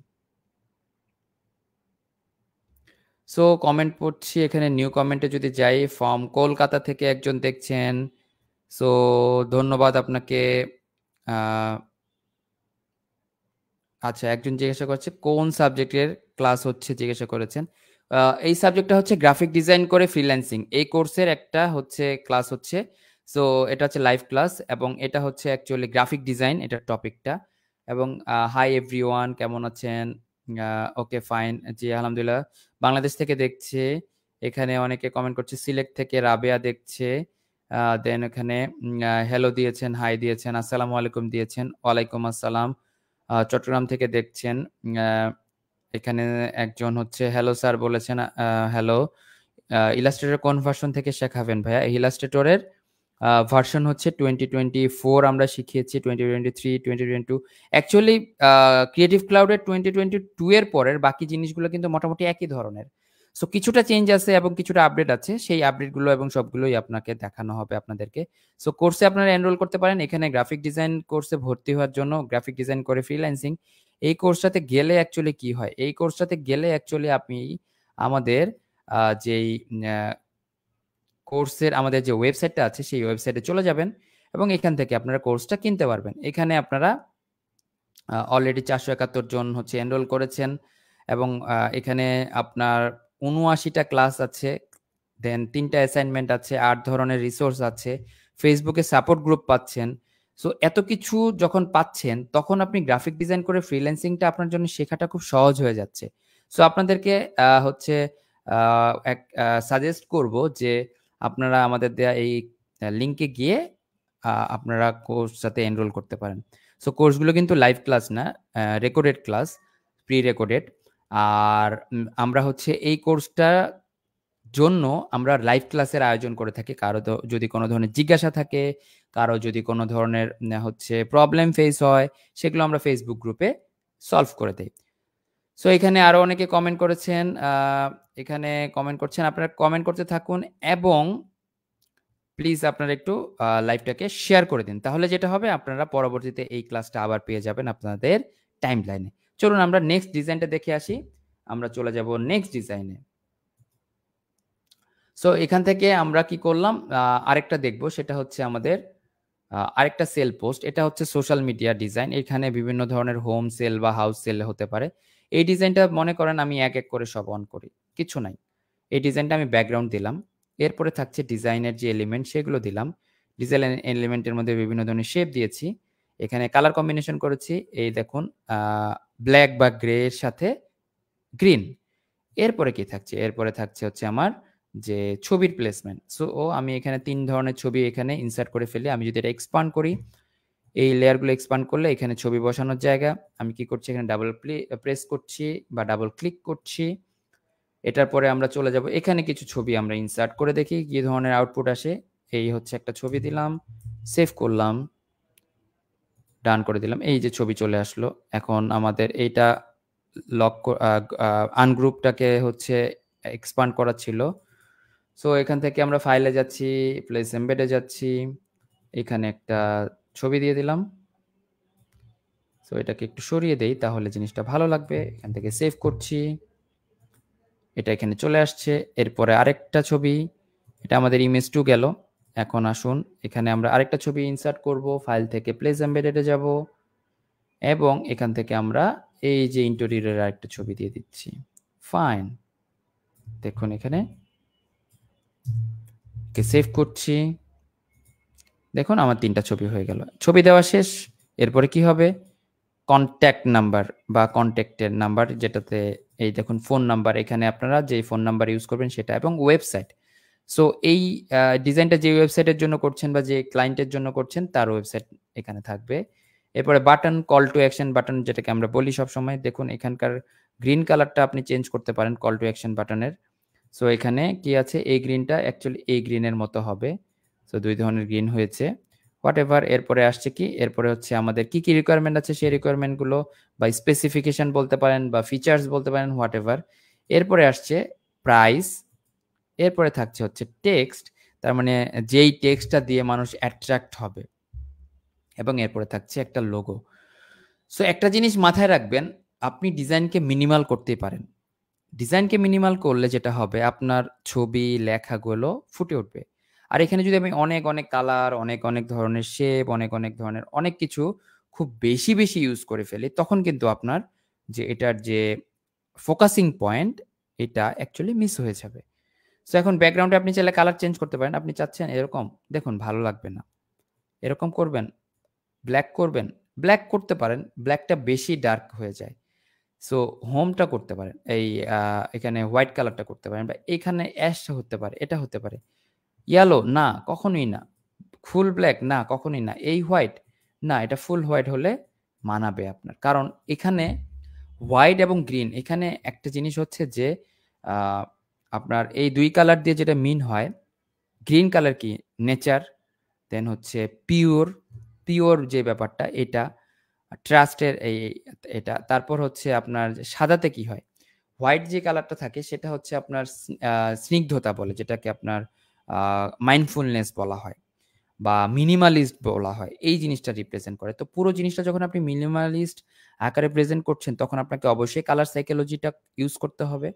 সো কমেন্ট পড়ছি। এখানে নিউ কমেন্টে যদি যাই, ফ্রম কলকাতা থেকে একজন দেখছেন। সো ধন্যবাদ আপনাকে। আচ্ছা, একজন জিজ্ঞাসা করছে কোন সাবজেক্টের ক্লাস হচ্ছে জিজ্ঞাসা করেছেন। এই সাবজেক্টটা হচ্ছে গ্রাফিক ডিজাইন করে ফ্রিল্যান্সিং। এই কোর্সের একটা হচ্ছে ক্লাস হচ্ছে। সো এটা হচ্ছে লাইভ ক্লাস এবং এটা হচ্ছে অ্যাকচুয়ালি গ্রাফিক ডিজাইন, এটার টপিকটা। এবং হাই এভরিওয়ান, কেমন আছেন? Okay fine. জি আলহামদুলিল্লাহ। বাংলাদেশ থেকে দেখছে। এখানে অনেকে কমেন্ট করছে। সিলেট থেকে রাবেয়া দেখছে। দেন এখানে হ্যালো দিয়েছেন, হাই দিয়েছেন, আসসালামু আলাইকুম দিয়েছেন। ওয়ালাইকুম আসসালাম। চট্টগ্রাম থেকে দেখছেন। আ এখানে একজন হচ্ছে হ্যালো স্যার বলেছেন। হ্যালো। ইলাস্ট্রেটর কোন ভার্সন থেকে শেখাবেন ভাইয়া? ইলাস্ট্রেটরের ভার্সন হচ্ছে 2024 আমরা শিখিয়েছি, 2023, 2022। অ্যাকচুয়ালি ক্রিয়েটিভ ক্লাউডের 2022 এর পরের বাকি জিনিসগুলো কিন্তু মোটামুটি একই ধরনের। সো কিছুটা চেঞ্জ আছে এবং কিছুটা আপডেট আছে। সেই আপডেটগুলো এবং সবগুলোই আপনাকে দেখানো হবে আপনাদেরকে। সো কোর্সে আপনারা এনরোল করতে পারেন। এখানে গ্রাফিক ডিজাইন কোর্সে ভর্তি হওয়ার জন্য গ্রাফিক ডিজাইন করে ফ্রিল্যান্সিং, এই কোর্সটাতে গেলে অ্যাকচুয়ালি কি হয়? এই কোর্সটাতে গেলে অ্যাকচুয়ালি আপনি আমাদের যেই আ কোর্সের আমাদের যে ওয়েবসাইটটা আছে সেই ওয়েবসাইটে চলে যাবেন এবং এখান থেকে আপনারা কোর্সটা কিনতে পারবেন। এখানে আপনারা অলরেডি ৪৭১ জন হচ্ছে এনরোল করেছেন এবং এখানে আপনার ৭৯ টা ক্লাস আছে। দেন ৩ টা অ্যাসাইনমেন্ট আছে, ৮ ধরনের রিসোর্স আছে। Facebook এ সাপোর্ট গ্রুপ পাচ্ছেন। সো এত কিছু যখন পাচ্ছেন, তখন আপনি গ্রাফিক ডিজাইন করে ফ্রিল্যান্সিংটা আপনার জন্য শেখাটা খুব সহজ হয়ে যাচ্ছে। সো আপনাদেরকে হচ্ছে আ এক সাজেস্ট করব যে আপনারা আমাদের দেয়া এই লিংকে গিয়ে আপনারা কোর্সটাতে এনরোল করতে পারেন। সো কোর্সগুলো কিন্তু লাইভ ক্লাস না, রেকর্ডেড ক্লাস, প্রি রেকর্ডেড। আর আমরা হচ্ছে এই কোর্সটার জন্য আমরা লাইভ ক্লাসের আয়োজন করে থাকি। কারো যদি কোনো ধরনের জিজ্ঞাসা থাকে, কারো যদি কোনো ধরনের হচ্ছে প্রবলেম ফেস হয়, সেগুলো আমরা Facebook গ্রুপে সলভ করে দেই। সো এখানে আরো অনেকে কমেন্ট করেছেন। এখানে কমেন্ট করছেন। আপনারা কমেন্ট করতে থাকুন এবং প্লিজ আপনারা একটু লাইভটাকে শেয়ার করে দিন। তাহলে যেটা হবে আপনারা পরবর্তীতে এই ক্লাসটা আবার পেয়ে যাবেন আপনাদের টাইমলাইনে। চলুন আমরা নেক্সট ডিজাইনটা দেখে আসি। আমরা চলে যাব নেক্সট ডিজাইনে। সো এখান থেকে আমরা কি করলাম? আরেকটা দেখব, সেটা হচ্ছে আমাদের আরেকটা সেল পোস্ট। এটা হচ্ছে সোশ্যাল মিডিয়া ডিজাইন। এখানে বিভিন্ন ধরনের হোম সেল বা হাউস সেল হতে পারে। এই ডিজাইনটা মনে করেন আমি এক করে সব অন করি। কিছু নাই। এই ডিজাইনটা আমি ব্যাকগ্রাউন্ড দিলাম। এরপরে থাকছে ডিজাইনের যে এলিমেন্ট সেগুলো দিলাম। ডিজাইন এলিমেন্টের মধ্যে বিভিন্ন ধরনের শেপ দিয়েছি। এখানে কালার কম্বিনেশন করেছি। এই দেখুন আ ব্লাক বা গ্রে এর সাথে গ্রিন। এরপরে কি থাকছে? এরপরে থাকছে হচ্ছে আমার যে ছবির প্লেসমেন্ট। সো আমি এখানে ৩ ধরনের ছবি এখানে ইনসার্ট করে ফেলি। আমি যদি এটা এক্সপান্ড করি, এই লেয়ারগুলো এক্সপান্ড করলে এখানে ছবি বসানোর জায়গা। আমি কি করছি? এখানে ডাবল প্রেস করছি বা ডাবল ক্লিক করছি। এটার পরে আমরা চলে যাব। এখানে কিছু ছবি আমরা ইনসার্ট করে দেখি কি ধরনের আউটপুট আসে। এই হচ্ছে একটা ছবি দিলাম, সেভ করলাম। ডান করে দিলাম। এই যে ছবি চলে আসলো। এখন আমাদের এইটা লক আনগ্রুপটাকে হচ্ছে এক্সপান্ড করা ছিল। সো এখান থেকে আমরা ফাইলে যাচ্ছি, প্লেস এমবেডে যাচ্ছি। এখানে একটা ছবি দিয়ে দিলাম। সো এটাকে একটু সরিয়ে দেই, তাহলে জিনিসটা ভালো লাগবে। এখান থেকে সেভ করছি। এটা এখানে চলে আসছে। এরপরে আরেকটা ছবি, এটা আমাদের ইমেজ 2 গেল। এখন আসুন এখানে আমরা আরেকটা ছবি ইনসার্ট করব। ফাইল থেকে প্লেস এমবেডেডে যাব এবং এখান থেকে আমরা এই যে ইন্টেরিয়রের আরেকটা ছবি দিয়ে দিচ্ছি। ফাইন। দেখুন এখানে সেভ করছি। দেখুন আমার 3টা ছবি হয়ে গেল। ছবি দেওয়া শেষ। এরপরে কি হবে? কন্ট্যাক্ট নাম্বার বা কন্ট্যাক্টের নাম্বার, যেটাতে এই দেখুন ফোন নাম্বার, এখানে আপনারা যে ফোন নাম্বার ইউজ করবেন সেটা, এবং ওয়েবসাইট। সো এই ডিজাইনটা যে ওয়েবসাইটের জন্য করছেন বা যে ক্লায়েন্টের জন্য করছেন তার ওয়েবসাইট এখানে থাকবে। এরপরে button, call to action button, যেটাকে আমরা বলি সবসময়। দেখুন এখানকার গ্রিন কালারটা আপনি চেঞ্জ করতে পারেন কল টু অ্যাকশন বাটনের। সো এখানে কি আছে, এই গ্রিনটা অ্যাকচুয়ালি এই গ্রিনের মতো হবে। সো 2 ধরনের গ্রিন হয়েছে। What ever. এরপরে আসছে কি, এরপরে হচ্ছে আমাদের কি কি রিকোয়ারমেন্ট আছে সেই রিকোয়ারমেন্টগুলো বা স্পেসিফিকেশন বলতে পারেন বা ফিচার্স বলতে পারেন, হোয়াট এভার। এরপরে আসছে প্রাইস। এরপরে থাকছে হচ্ছে টেক্সট, তার মানে যেই টেক্সটটা দিয়ে মানুষ অ্যাট্রাক্ট হবে, এবং এরপরে থাকছে একটা লোগো। সো একটা জিনিস মাথায় রাখবেন, আপনি ডিজাইনকে মিনিমাল করতেই পারেন। ডিজাইনকে মিনিমাল করলে যেটা হবে, আপনার ছবি লেখাগুলো ফুটে উঠবে। আর এখানে যদি আমি অনেক অনেক কালার, অনেক অনেক ধরনের শেপ, অনেক অনেক ধরনের অনেক কিছু খুব বেশি বেশি ইউজ করে ফেলি, তখন কিন্তু আপনার যে এটার যে ফোকাসিং পয়েন্ট, এটা অ্যাকচুয়ালি মিস হয়ে যাবে। সো এখন ব্যাকগ্রাউন্ডে আপনি চাইলে কালার চেঞ্জ করতে পারেন। আপনি চাচ্ছেন এরকম, দেখুন ভালো লাগবে না, এরকম করবেন, ব্ল্যাক করবেন, ব্ল্যাক করতে পারেন, ব্ল্যাকটা বেশি ডার্ক হয়ে যায়। সো হোমটা করতে পারেন, এই এখানে হোয়াইট কালারটা করতে পারেন, বা এখানে অ্যাশটা হতে পারে, এটা হতে পারে। ইয়েলো না, কখনোই না। ফুল ব্ল্যাক না, কখনোই না। এই হোয়াইট না, এটা ফুল হোয়াইট হলে মানাবে আপনার। কারণ এখানে হোয়াইট এবং গ্রিন, এখানে একটা জিনিস হচ্ছে যে আপনার এই 2 কালার দিয়ে যেটা মিন হয়, গ্রিন কালার কি নেচার, দেন হচ্ছে পিওর, পিওর যে ব্যাপারটা এটা, ট্রাস্টের এই এটা। তারপর হচ্ছে আপনার সাদাতে কি হয়, হোয়াইট যে কালারটা থাকে সেটা হচ্ছে আপনার স্নিগ্ধতা বলে, যেটাকে আপনার মাইন্ডফুলনেস বলা হয় বা মিনিমালিস্ট বলা হয়। এই জিনিসটা রিপ্রেজেন্ট করে। তো পুরো জিনিসটা যখন আপনি মিনিমালিস্ট আকারে প্রেজেন্ট করছেন, তখন আপনাকে অবশ্যই কালার সাইকোলজিটা ইউজ করতে হবে।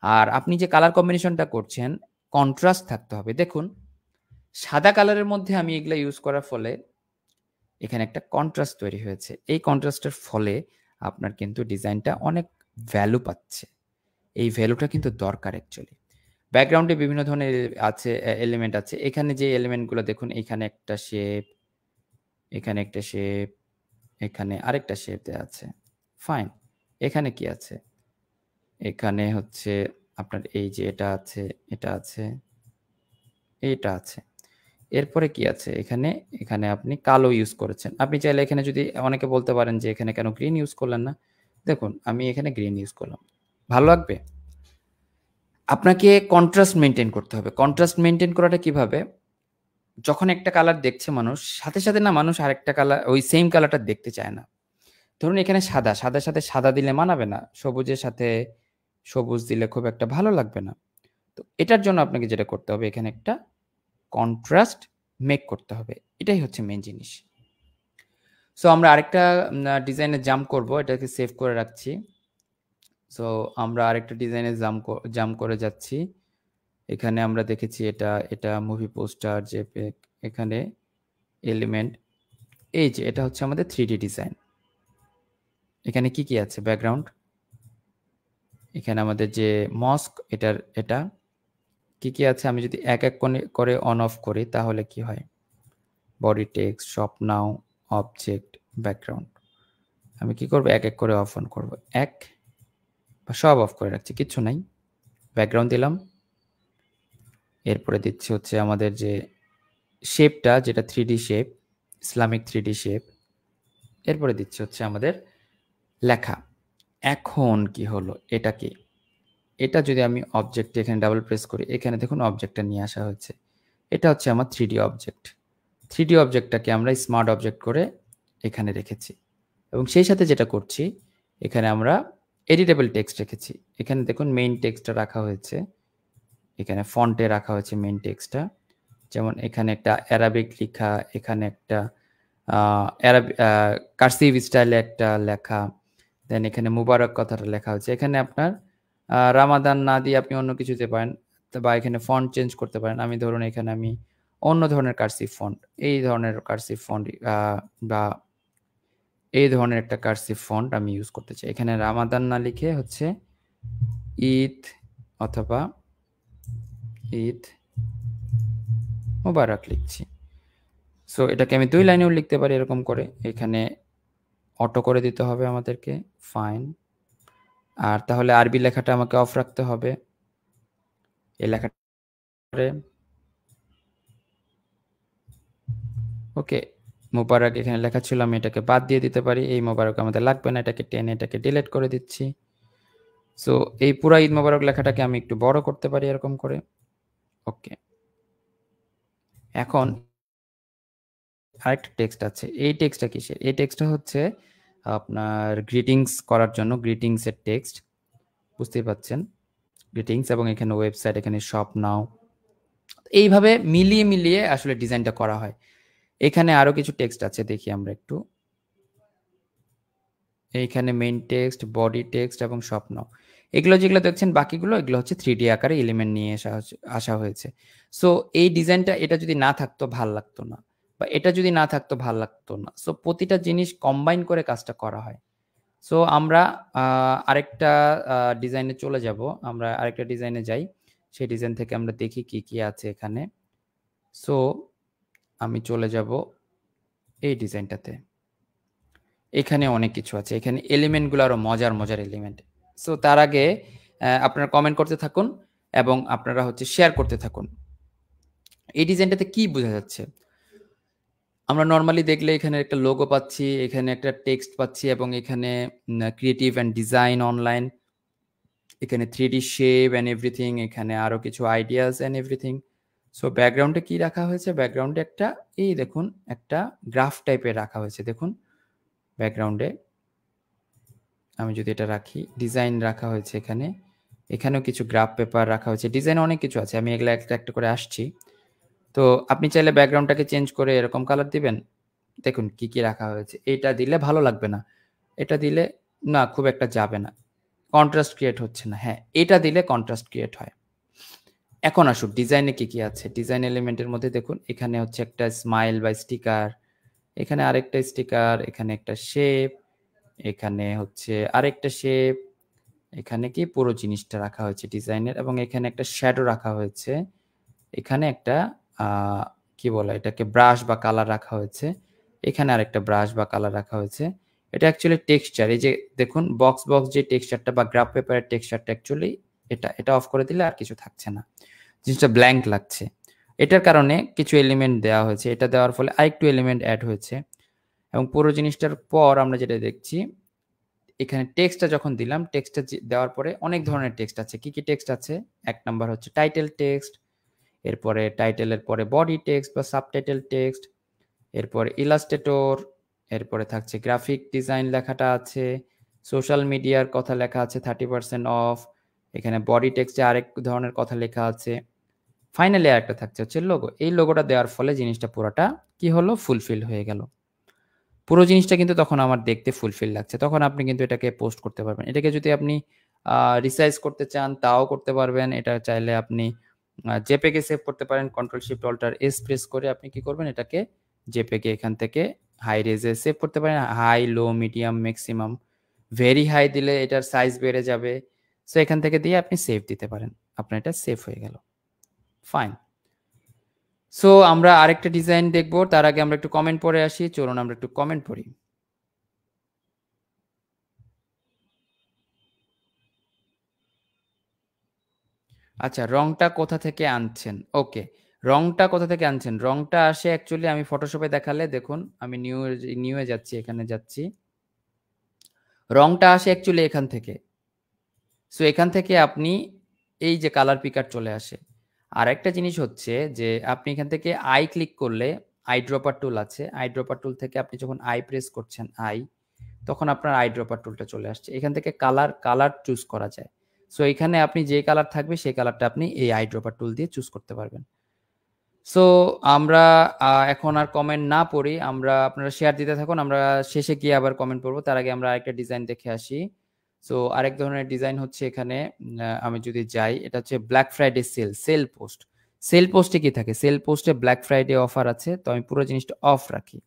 আর আপনি যে কালার কম্বিনেশনটা করছেন, কন্ট্রাস্ট থাকতে হবে। দেখুন সাদা কালারের মধ্যে আমি এগুলা ইউজ করার ফলে এখানে একটা কন্ট্রাস্ট তৈরি হয়েছে। এই কন্ট্রাস্টের ফলে আপনার কিন্তু ডিজাইনটা অনেক ভ্যালু পাচ্ছে। এই ভ্যালুটা কিন্তু দরকার অ্যাকচুয়ালি। ব্যাকগ্রাউন্ডে বিভিন্ন ধরনের আছে, এলিমেন্ট আছে। এখানে যে এলিমেন্টগুলো দেখুন, এখানে একটা শেপ, এখানে একটা শেপ, এখানে আরেকটা শেপ দেয়া আছে। ফাইন। এখানে কি আছে? এখানে হচ্ছে আপনার এই যে এটা আছে, এটা আছে, এটা আছে। এরপরে কি আছে? এখানে, এখানে আপনি কালো ইউজ করেছেন। আপনি চাইলে এখানে যদি, অনেকে বলতে পারেন যে এখানে কেন গ্রিন ইউজ করলেন না? দেখুন আমি এখানে গ্রিন ইউজ করলাম। ভালো লাগবে? আপনাকে কন্ট্রাস্ট মেইনটেইন করতে হবে। কন্ট্রাস্ট মেইনটেইন করাটা কিভাবে? যখন একটা কালার দেখছে মানুষ, সাথে, সাথে না মানুষ আরেকটা কালার, ওই সেম কালারটা দেখতে চায় না। ধরুন এখানে সাদা, সাদার সাথে সাদা দিলে মানাবে না। সবুজের সাথে সবুজ দিলে খুব একটা ভালো লাগবে না। তো এটার জন্য আপনাকে যেটা করতে হবে, এখানে একটা কন্ট্রাস্ট মেক করতে হবে। এটাই হচ্ছে মেইন জিনিস। সো আমরা আরেকটা ডিজাইনে জাম্প করব। এটাকে সেভ করে রাখছি। সো আমরা আরেকটা ডিজাইনে জাম্প করে যাচ্ছি। এখানে আমরা দেখেছি এটা মুভি পোস্টার, জেপিইজি, এখানে এলিমেন্ট। এই যে এটা হচ্ছে আমাদের 3D ডিজাইন। এখানে কি কি আছে? ব্যাকগ্রাউন্ড, এখানে আমাদের যে মস্ক, এটা কি কি আছে, আমি যদি এক এক করে অন অফ করি তাহলে কি হয়? বডি টেক্সট, শপ নাও, অবজেক্ট, ব্যাকগ্রাউন্ড। আমি কি করব? এক এক করে অফ অন করব। এক বা সব অফ করে রাখছি, কিচ্ছু নাই। ব্যাকগ্রাউন্ড দিলাম। এরপরে দিচ্ছি হচ্ছে আমাদের যে শেপটা, যেটা 3D shape, Islamic 3D shape. এরপরে দিচ্ছি হচ্ছে আমাদের লেখা। এখন কি হলো? এটা কি? এটা যদি আমি অবজেক্টে এখানে ডাবল প্রেস করি, এখানে দেখুন অবজেক্টটা নিয়ে আসা হয়েছে। এটা হচ্ছে আমার 3D অবজেক্ট। 3D অবজেক্টটাকে আমরা স্মার্ট অবজেক্ট করে এখানে রেখেছি এবং সেই সাথে যেটা করছি এখানে আমরা এডিটেবল টেক্সট রেখেছি। এখানে দেখুন মেইন টেক্সটটা রাখা হয়েছে। এখানে ফন্টে রাখা হয়েছে মেইন টেক্সটটা। যেমন এখানে একটা অ্যারাবিক লিখা, এখানে একটা কার্সিভ স্টাইলে একটা লেখা, দেন এখানে মুবারক কথাটা লেখা হয়েছে। এখানে আপনার রামাদান না দিয়ে আপনি অন্য কিছু দিতে পারেন বা এখানে ফন্ট চেঞ্জ করতে পারেন। আমি ধরুন এখানে আমি অন্য ধরনের কার্সিভ ফন্ট, এই ধরনের কার্সিভ ফন্ট বা এই ধরনের একটা কার্সিভ ফন্ট আমি ইউজ করতে চাই। এখানে রামাদান না লিখে হচ্ছে ঈদ অথবা ঈদ মুবারক লিখছি। সো এটাকে আমি 2 লাইনেও লিখতে পারি এরকম করে। এখানে অটো করে দিতে হবে আমাদেরকে, ফাইন। আর তাহলে আরবি লেখাটা আমাকে অফ রাখতে হবে। এই লেখাটা ওকে, মোবারক এখানে লেখা ছিল, আমি এটাকে বাদ দিয়ে দিতে পারি। এই মোবারক আমাদের লাগবে না, এটাকে টেনে এটাকে ডিলিট করে দিচ্ছি। সো এই পুরা ঈদ মোবারক লেখাটাকে আমি একটু বড় করতে পারি এরকম করে। ওকে, এখন আরেকটা টেক্সট আছে। এই টেক্সটটা কিসের? এই টেক্সটটা হচ্ছে আপনার গ্রিটিংস করার জন্য, গ্রিটিংস এর টেক্সট, বুঝতেই পাচ্ছেন। গ্রিটিংস এবং এখানে ওয়েবসাইট, এখানে শপ নাও, এইভাবে মিলিয়ে মিলিয়ে আসলে ডিজাইনটা করা হয়। এখানে আরো কিছু টেক্সট আছে, দেখি আমরা একটু। এইখানে মেইন টেক্সট, বডি টেক্সট এবং শপ নাও, এগুলো যেগুলো দেখছেন বাকিগুলো এগুলো হচ্ছে 3D আকারে এলিমেন্ট নিয়ে আসা হয়েছে। সো এই ডিজাইনটা এটা যদি না থাকতো ভাল লাগতো না, বা এটা যদি না থাকতো ভাল লাগতো না। সো প্রতিটা জিনিস কম্বাইন করে কাজটা করা হয়। সো আমরা আরেকটা ডিজাইনে চলে যাব, আমরা আরেকটা ডিজাইনে যাই, সেই ডিজাইন থেকে আমরা দেখি কি কি আছে এখানে। সো আমি চলে যাব এই ডিজাইনটাতে। এখানে অনেক কিছু আছে, এখানে এলিমেন্টগুলো আরো মজার মজার এলিমেন্ট। সো তার আগে আপনারা কমেন্ট করতে থাকুন এবং আপনারা হচ্ছে শেয়ার করতে থাকুন। এই ডিজাইনটাতে কি বোঝা যাচ্ছে? আমরা নর্মালি দেখলে এখানে একটা লোগো পাচ্ছি, এখানে একটা টেক্সট পাচ্ছি এবং এখানে ক্রিয়েটিভ অ্যান্ড ডিজাইন অনলাইন, এখানে 3D শেপ অ্যান্ড এভরিথিং, এখানে আরো কিছু আইডিয়াস অ্যান্ড এভরিথিং। সো ব্যাকগ্রাউন্ডে কি রাখা হয়েছে? ব্যাকগ্রাউন্ডে একটা, এই দেখুন একটা গ্রাফ টাইপের রাখা হয়েছে। দেখুন ব্যাকগ্রাউন্ডে আমি যদি এটা রাখি, ডিজাইন রাখা হয়েছে এখানে, এখানেও কিছু গ্রাফ পেপার রাখা হয়েছে, ডিজাইন অনেক কিছু আছে। আমি এগুলো একটা একটা করে আসছি। তো আপনি চাইলে ব্যাকগ্রাউন্ডটাকে চেঞ্জ করে এরকম কালার দিবেন। দেখুন কি কি রাখা হয়েছে। এটা দিলে ভালো লাগবে না, এটা দিলে না খুব একটা যাবে না, কন্ট্রাস্ট ক্রিয়েট হচ্ছে না। হ্যাঁ, এটা দিলে কন্ট্রাস্ট ক্রিয়েট হয়। এখন আসুন ডিজাইনে কি কি আছে। ডিজাইন এলিমেন্টের মধ্যে দেখুন এখানে হচ্ছে একটা স্মাইল বা স্টিকার, এখানে আরেকটা স্টিকার, এখানে একটা শেপ, এখানে হচ্ছে আরেকটা শেপ, এখানে কি পুরো জিনিসটা রাখা হয়েছে ডিজাইনের, এবং এখানে একটা শ্যাডো রাখা হয়েছে, এখানে একটা কি বলে এটাকে ব্রাশ বা কালার রাখা হয়েছে, এখানে আরেকটা ব্রাশ বা কালার রাখা হয়েছে। এটা অ্যাকচুয়ালি টেক্সচার। এই যে দেখুন বক্স বক্স যে টেক্সচারটা বা গ্রাফ পেপারের টেক্সচারটা অ্যাকচুয়ালি এটা অফ করে দিলে আর কিছু থাকছে না, জিনিসটা ব্ল্যাঙ্ক লাগছে। এটার কারণে কিছু এলিমেন্ট দেওয়া হয়েছে, এটা দেওয়ার ফলে আরেকটু এলিমেন্ট অ্যাড হয়েছে। এবং পুরো জিনিসটার পর আমরা যেটা দেখছি, এখানে টেক্সটটা যখন দিলাম, টেক্সটটা দেওয়ার পরে অনেক ধরনের টেক্সট আছে। কি কি টেক্সট আছে? এক নাম্বার হচ্ছে টাইটেল টেক্সট, এরপরে টাইটেলের পরে বডি টেক্সট বা সাবটাইটেল টেক্সট, এরপরে ইলাস্ট্রেটর, এরপরে থাকছে গ্রাফিক ডিজাইন লেখাটা আছে, সোশ্যাল মিডিয়ার কথা লেখা আছে 30% অফ, এখানে বডি টেক্সটে আরেক ধরনের কথা লেখা আছে, ফাইনালি আরেকটা থাকছে হচ্ছে লোগো। এই লোগোটা দেওয়ার ফলে জিনিসটা পুরোটা কি হলো? ফুলফিল হয়ে গেল। পুরো জিনিসটা কিন্তু তখন আমার দেখতে ফুলফিল লাগছে। তখন আপনি কিন্তু এটাকে পোস্ট করতে পারবেন। এটাকে যদি আপনি রিসাইজ করতে চান তাও করতে পারবেন। এটা চাইলে আপনি জেপিইজি সেভ করতে পারেন। Control shift alter S press করে আপনি কি করবেন? এটাকে জেপিইজি এখান থেকে হাই রেজে সেভ করতে পারেন। হাই, লো, মিডিয়াম, ম্যাক্সিমাম। ভেরি হাই দিলে এটার সাইজ বেড়ে যাবে। সো এখান থেকে দিয়ে আপনি সেভ দিতে পারেন। আপনার এটা সেভ হয়ে গেল। ফাইন। সো আমরা আরেকটা ডিজাইন দেখব। তার আগে আমরা একটু কমেন্ট পড়ে আসি। চলুন আমরা একটু কমেন্ট পড়ি। আচ্ছা, রংটা কোথা থেকে আনছেন? ওকে, রংটা কোথা থেকে আনছেন? রংটা আসে অ্যাকচুয়ালি আমি ফটোশপে দেখালে দেখুন, আমি নিউ এ যাচ্ছি, এখানে যাচ্ছি। রংটা আসে অ্যাকচুয়ালি এখান থেকে। সো এখান থেকে আপনি এই যে কালার পিকার চলে আসে। আরেকটা জিনিস হচ্ছে যে আপনি এখান থেকে আই ক্লিক করলে আইড্রপার টুল আছে। আইড্রপার টুল থেকে আপনি যখন আই প্রেস করছেন তখন আপনার আইড্রপার টুলটা চলে আসছে। এখান থেকে কালার চুজ করা যায়। সো এখানে আপনি যে কালার থাকবে সেই কালারটা আপনি এই আইড্রপার টুল দিয়ে চুজ করতে পারবেন। সো আমরা এখন আর কমেন্ট না পড়ি, আমরা আপনারা শেয়ার দিতে থাকুন, আমরা শেষে গিয়ে আবার কমেন্ট পড়বো। তার আগে আমরা আরেকটা ডিজাইন দেখে আসি। সো আরেক ধরনের ডিজাইন হচ্ছে এখানে, আমি যদি যাই, এটা হচ্ছে black Friday sale post. Sale পোস্টে কি থাকে? সেল পোস্টে ব্ল্যাক ফ্রাইডে অফার আছে, তো আমি পুরো জিনিসটা অফ রাখি।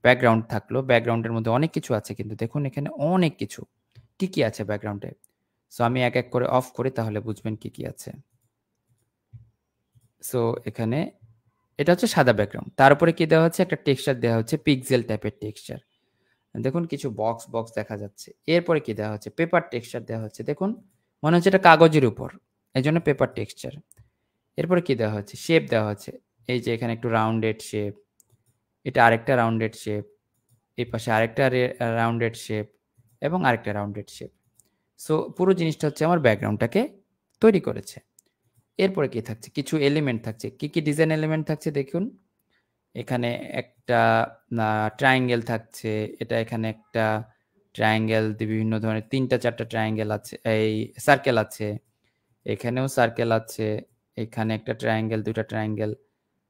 ব্যাকগ্রাউন্ড থাকলো, ব্যাকগ্রাউন্ডের মধ্যে অনেক কিছু আছে, কিন্তু দেখুন এখানে অনেক কিছু। কি কি আছে ব্যাকগ্রাউন্ডে? সো আমি এক এক করে অফ করি, তাহলে বুঝবেন কি কি আছে। সো এখানে এটা হচ্ছে সাদা ব্যাকগ্রাউন্ড, তার উপরে কি দেওয়া হচ্ছে? একটা টেক্সচার দেওয়া হচ্ছে, পিক্সেল টাইপের টেক্সচার। দেখুন কিছু বক্স দেখা যাচ্ছে। এরপরে কি দেওয়া হচ্ছে? পেপার টেক্সচার দেওয়া হচ্ছে। দেখুন মনে হচ্ছে এটা কাগজের উপর, এই জন্য পেপার টেক্সচার। এরপরে কি দেওয়া হচ্ছে? শেপ দেওয়া হচ্ছে। এই যে এখানে একটু রাউন্ডেড শেপ, এটা আরেকটা রাউন্ডেড শেপ, এই পাশে আরেকটা রাউন্ডেড শেপ এবং আরেকটা রাউন্ডেড শেপ। সো পুরো জিনিসটা হচ্ছে আমার ব্যাকগ্রাউন্ডটাকে তৈরি করেছে। এরপরে কি থাকছে? কিছু এলিমেন্ট থাকছে। কি কি ডিজাইন এলিমেন্ট থাকছে দেখুন। এখানে একটা ট্রায়াঙ্গেল থাকছে, এটা এখানে একটা ট্রায়াঙ্গেল, বিভিন্ন ধরনের ৩টা ৪টা ট্রায়াঙ্গেল আছে, এই সার্কেল আছে, এখানেও সার্কেল আছে, এখানে একটা ট্রায়াঙ্গেল, 2টা ট্রায়াঙ্গেল।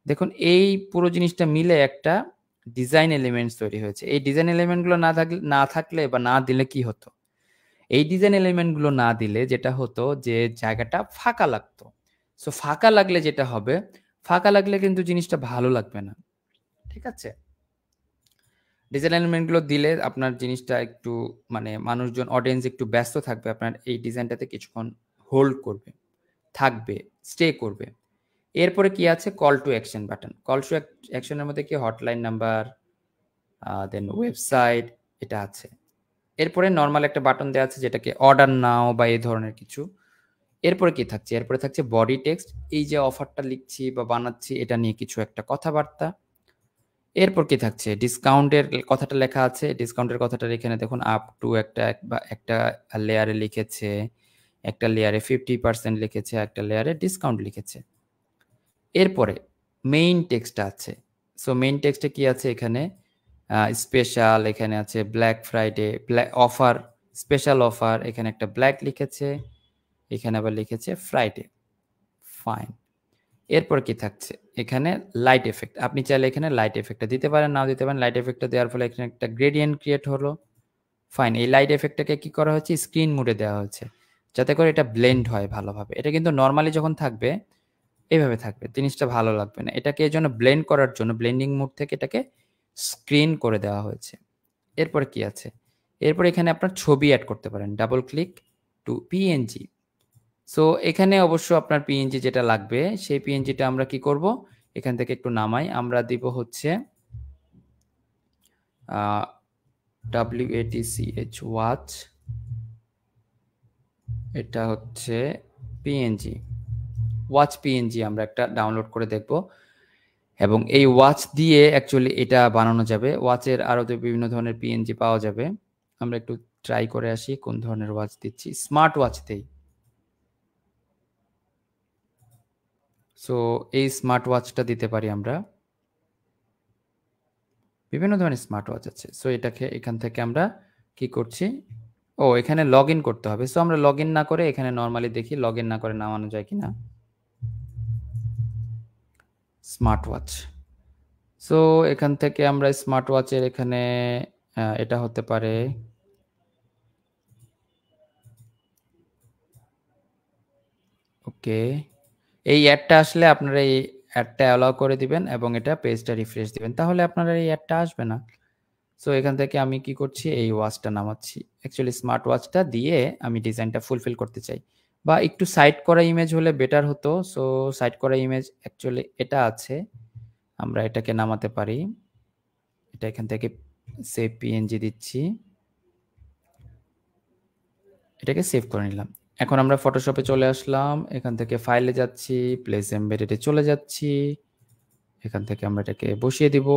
দেখুন এই পুরো জিনিসটা মিলে একটা ডিজাইন এলিমেন্টস তৈরি হয়েছে। এই ডিজাইন এলিমেন্টগুলো না থাকলে বা না দিলে কি হতো? এই ডিজাইন এলিমেন্টগুলো না দিলে যেটা হতো যে জায়গাটা ফাঁকা লাগতো। সো ফাঁকা লাগলে যেটা হবে, ফাঁকা লাগলে কিন্তু জিনিসটা ভালো লাগবে না। ঠিক আছে? ডিজাইন এলিমেন্টগুলো দিলে আপনার জিনিসটা একটু মানে মানুষজন, অডিয়েন্স একটু ব্যস্ত থাকবে, আপনার এই ডিজাইনটাতে কিছুক্ষণ হোল্ড করবে, থাকবে, স্টে করবে। এরপরে কি আছে? Call to action button. Call to অ্যাকশনের মধ্যে কি হটলাইন নাম্বার, দেন ওয়েবসাইট, এটা আছে। এরপরে নর্মাল একটা বাটন দেওয়া আছে যেটাকে অর্ডার নাও বা এই ধরনের কিছু। এরপরে কি থাকছে? এরপরে থাকছে বডি টেক্সট। এই যে অফারটা লিখছি বা বানাচ্ছি, এটা নিয়ে কিছু একটা কথাবার্তা। এরপর কি থাকছে? ডিসকাউন্টের কথাটা লেখা আছে। ডিসকাউন্টের কথাটা এখানে দেখুন আপ টু একটা লেয়ারে লিখেছে, একটা লেয়ারে 50% লিখেছে, একটা লেয়ারে ডিসকাউন্ট লিখেছে। এরপরে মেইন টেক্সট আছে। সো মেইন টেক্সটে কি আছে? এখানে স্পেশাল, এখানে আছে black Friday, offer, special offer, এখানে একটা ব্ল্যাক লিখেছে, এখানে আবার লিখেছে ফ্রাইডে। ফাইন। এরপর কি থাকছে? এখানে লাইট এফেক্ট। আপনি চাইলে এখানে লাইট এফেক্টটা দিতে পারেন, নাও দিতে পারেন। লাইট এফেক্টটা দেওয়ার ফলে এখানে একটা গ্রেডিয়েন্ট ক্রিয়েট হলো। ফাইন। এই লাইট এফেক্টটাকে কি করা হচ্ছে? স্ক্রিন মোডে দেওয়া হচ্ছে, যাতে করে এটা ব্লেন্ড হয় ভালোভাবে। এটা কিন্তু নর্মালি যখন থাকবে এইভাবে থাকবে, জিনিসটা ভালো লাগবে না। এটাকে এই জন্য ব্লেন্ড করার জন্য ব্লেন্ডিং মোড থেকে এটাকে স্ক্রিন করে দেওয়া হয়েছে। এরপরে কি আছে? এরপরে এখানে আপনার ছবি অ্যাড করতে পারেন। Double click to PNG. So এখানে অবশ্য আপনার পিএনজি যেটা লাগবে, সেই পিএনজিটা আমরা কি করব? এখান থেকে একটু নামাই। আমরা দিব হচ্ছে WATCH ওয়াচ, এটা হচ্ছে পিএনজি, ওয়াচ পিএনজি আমরা একটা ডাউনলোড করে দেখব। এবং এই ওয়াচ দিয়ে অ্যাকচুয়ালি এটা বানানো যাবে। ওয়াচের আরও বিভিন্ন ধরনের পিএনজি পাওয়া যাবে। আমরা একটু ট্রাই করে আসি কোন ধরনের ওয়াচ দিচ্ছি। স্মার্ট ওয়াচ দেই। সো এই স্মার্ট ওয়াচটা দিতে পারি আমরা। বিভিন্ন ধরনের স্মার্ট ওয়াচ আছে। সো এটাকে এখান থেকে আমরা কি করছি? এখানে লগ ইন করতে হবে। সো আমরা লগ ইন না করে এখানে নর্মালি দেখি লগ ইন না করে নামানো যায় কিনা। Smart watch. সো এখান থেকে আমরা স্মার্ট ওয়াচের এখানে এটা হতে পারে, ওকে। এই অ্যাডটা আসলে আপনারা এই অ্যাডটা অ্যালাউ করে দিবেন এবং এটা পেজটা রিফ্রেশ দিবেন, তাহলে আপনারা এই অ্যাডটা আসবে না। সো এখান থেকে আমি কি করছি? এই ওয়াচটা নামাচ্ছি। অ্যাকচুয়ালি স্মার্ট ওয়াচটা দিয়ে আমি ডিজাইনটা ফুলফিল করতে চাই, বা একটু সাইড করা ইমেজ হলে বেটার হতো। সো সাইড করা ইমেজ অ্যাকচুয়ালি এটা আছে, আমরা এটাকে নামাতে পারি। এটা এখান থেকে সেভ পিএনজি দিচ্ছি, এটাকে সেভ করে নিলাম। এখন আমরা ফটোশপে চলে আসলাম, এখান থেকে ফাইলে যাচ্ছি, প্লেস এমবেডেডে চলে যাচ্ছি, এখান থেকে আমরা এটাকে বসিয়ে দিব,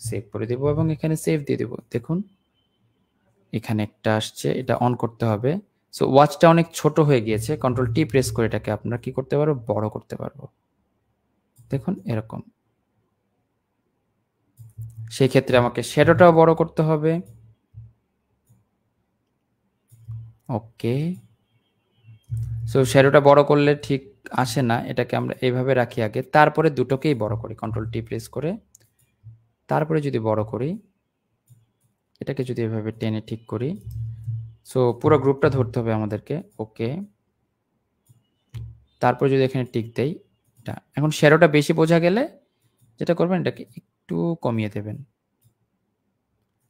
সেভ করে দেব এবং এখানে সেভ দিয়ে দেব। দেখুন এখানে একটা আসছে, এটা অন করতে হবে। সো ওয়াচটা অনেক ছোট হয়ে গিয়েছে, কন্ট্রোল টি প্রেস করে এটাকে আপনারা কি করতে পারবো? বড় করতে পারবো। দেখুন এরকম। সেই ক্ষেত্রে আমাকে শ্যাডোটাও বড় করতে হবে। ওকে। সো শ্যাডোটা বড় করলে ঠিক আসে না, এটাকে আমরা এইভাবে রাখি আগে, তারপরে দুটোকেই বড় করি, কন্ট্রোল টি প্রেস করে তারপরে যদি বড় করি, এটাকে যদি এভাবে টেনে ঠিক করি, সো পুরো গ্রুপটা ধরতে হবে আমাদেরকে। ওকে, তারপর যদি এখানে টিক দেই, এটা এখন শ্যাডোটা বেশি বোঝা গেলে যেটা করবেন, এটাকে একটু কমিয়ে দেবেন।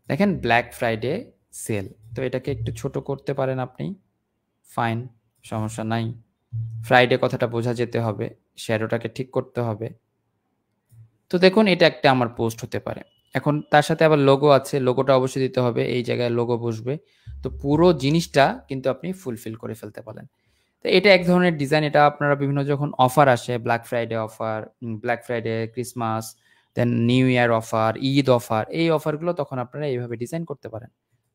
দেখেন ব্ল্যাক ফ্রাইডে সেল, তো এটাকে একটু ছোট করতে পারেন আপনি, ফাইন, সমস্যা নাই। ফ্রাইডে কথাটা বোঝা যেতে হবে, শ্যাডোটাকে ঠিক করতে হবে। তো দেখুন এটা একটা আমার পোস্ট হতে পারে। এখন তার সাথে আবার লোগো আছে, লোগোটা অবশ্যই দিতে হবে, এই জায়গায় লোগো বসবে। তো পুরো জিনিসটা কিন্তু আপনি ফুলফিল করে ফেলতে পারেন। তো এটা এক ধরনের ডিজাইন, এটা আপনারা বিভিন্ন যখন অফার আসে, black Friday offer, black Friday, Christmas, then new year offer, Eid offer, এই অফারগুলো তখন আপনারা এইভাবে ডিজাইন করতে পারেন।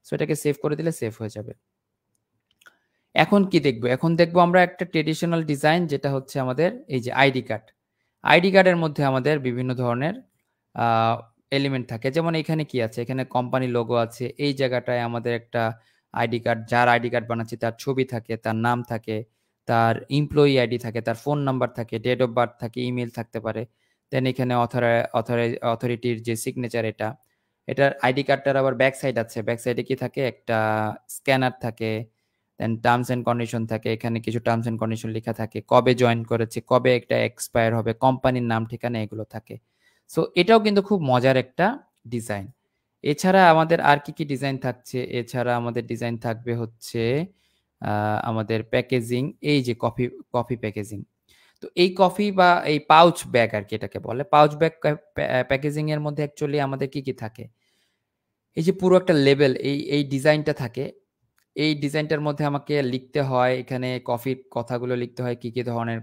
সো এটাকে সেভ করে দিলে সেভ হয়ে যাবে। এখন কি দেখবো? এখন দেখবো আমরা একটা ট্রেডিশনাল ডিজাইন, যেটা হচ্ছে আমাদের এই যে আইডি কার্ড। আইডি কার্ডের মধ্যে আমাদের বিভিন্ন ধরনের এলিমেন্ট থাকে। যেমন এখানে কি আছে? এখানে কোম্পানি লোগো আছে। এই জায়গাটায় আমাদের একটা আইডি কার্ড, যার আইডি কার্ড বানাচ্ছি তার ছবি থাকে, তার নাম থাকে, তার এমপ্লয়ি আইডি থাকে, তার ফোন নাম্বার থাকে, ডেট অফ বার্থ থাকে, ইমেইল থাকতে পারে। দেন এখানে অথরিটির যে সিগনেচার এটা। এটার আইডি কার্ডটার আবার ব্যাক সাইড আছে। ব্যাক সাইডে কি থাকে? একটা স্ক্যানার থাকে। দেন টার্মস এন্ড কন্ডিশন থাকে, এখানে কিছু টার্মস এন্ড কন্ডিশন লেখা থাকে, কবে জয়েন করেছে, কবে একটা এক্সপায়ার হবে, কোম্পানির নাম ঠিকানা এগুলো থাকে। সো এটাও কিন্তু খুব মজার একটা ডিজাইন। এছাড়া আমাদের আর কি ডিজাইন থাকছে? এছাড়া আমাদের ডিজাইন থাকবে হচ্ছে আমাদের প্যাকেজিং, এই যে কফি কফি প্যাকেজিং। তো এই কফি বা এই পাউচ ব্যাগ আর কি এটাকে বলে। পাউচ ব্যাগ প্যাকেজিং এর মধ্যে অ্যাকচুয়ালি আমাদের কি থাকে? এই যে পুরো একটা লেবেল, এই ডিজাইনটা থাকে। এই ডিজাইনটার মধ্যে আমাকে লিখতে হয়, এখানে কফির কথাগুলো লিখতে হয়, কি ধরনের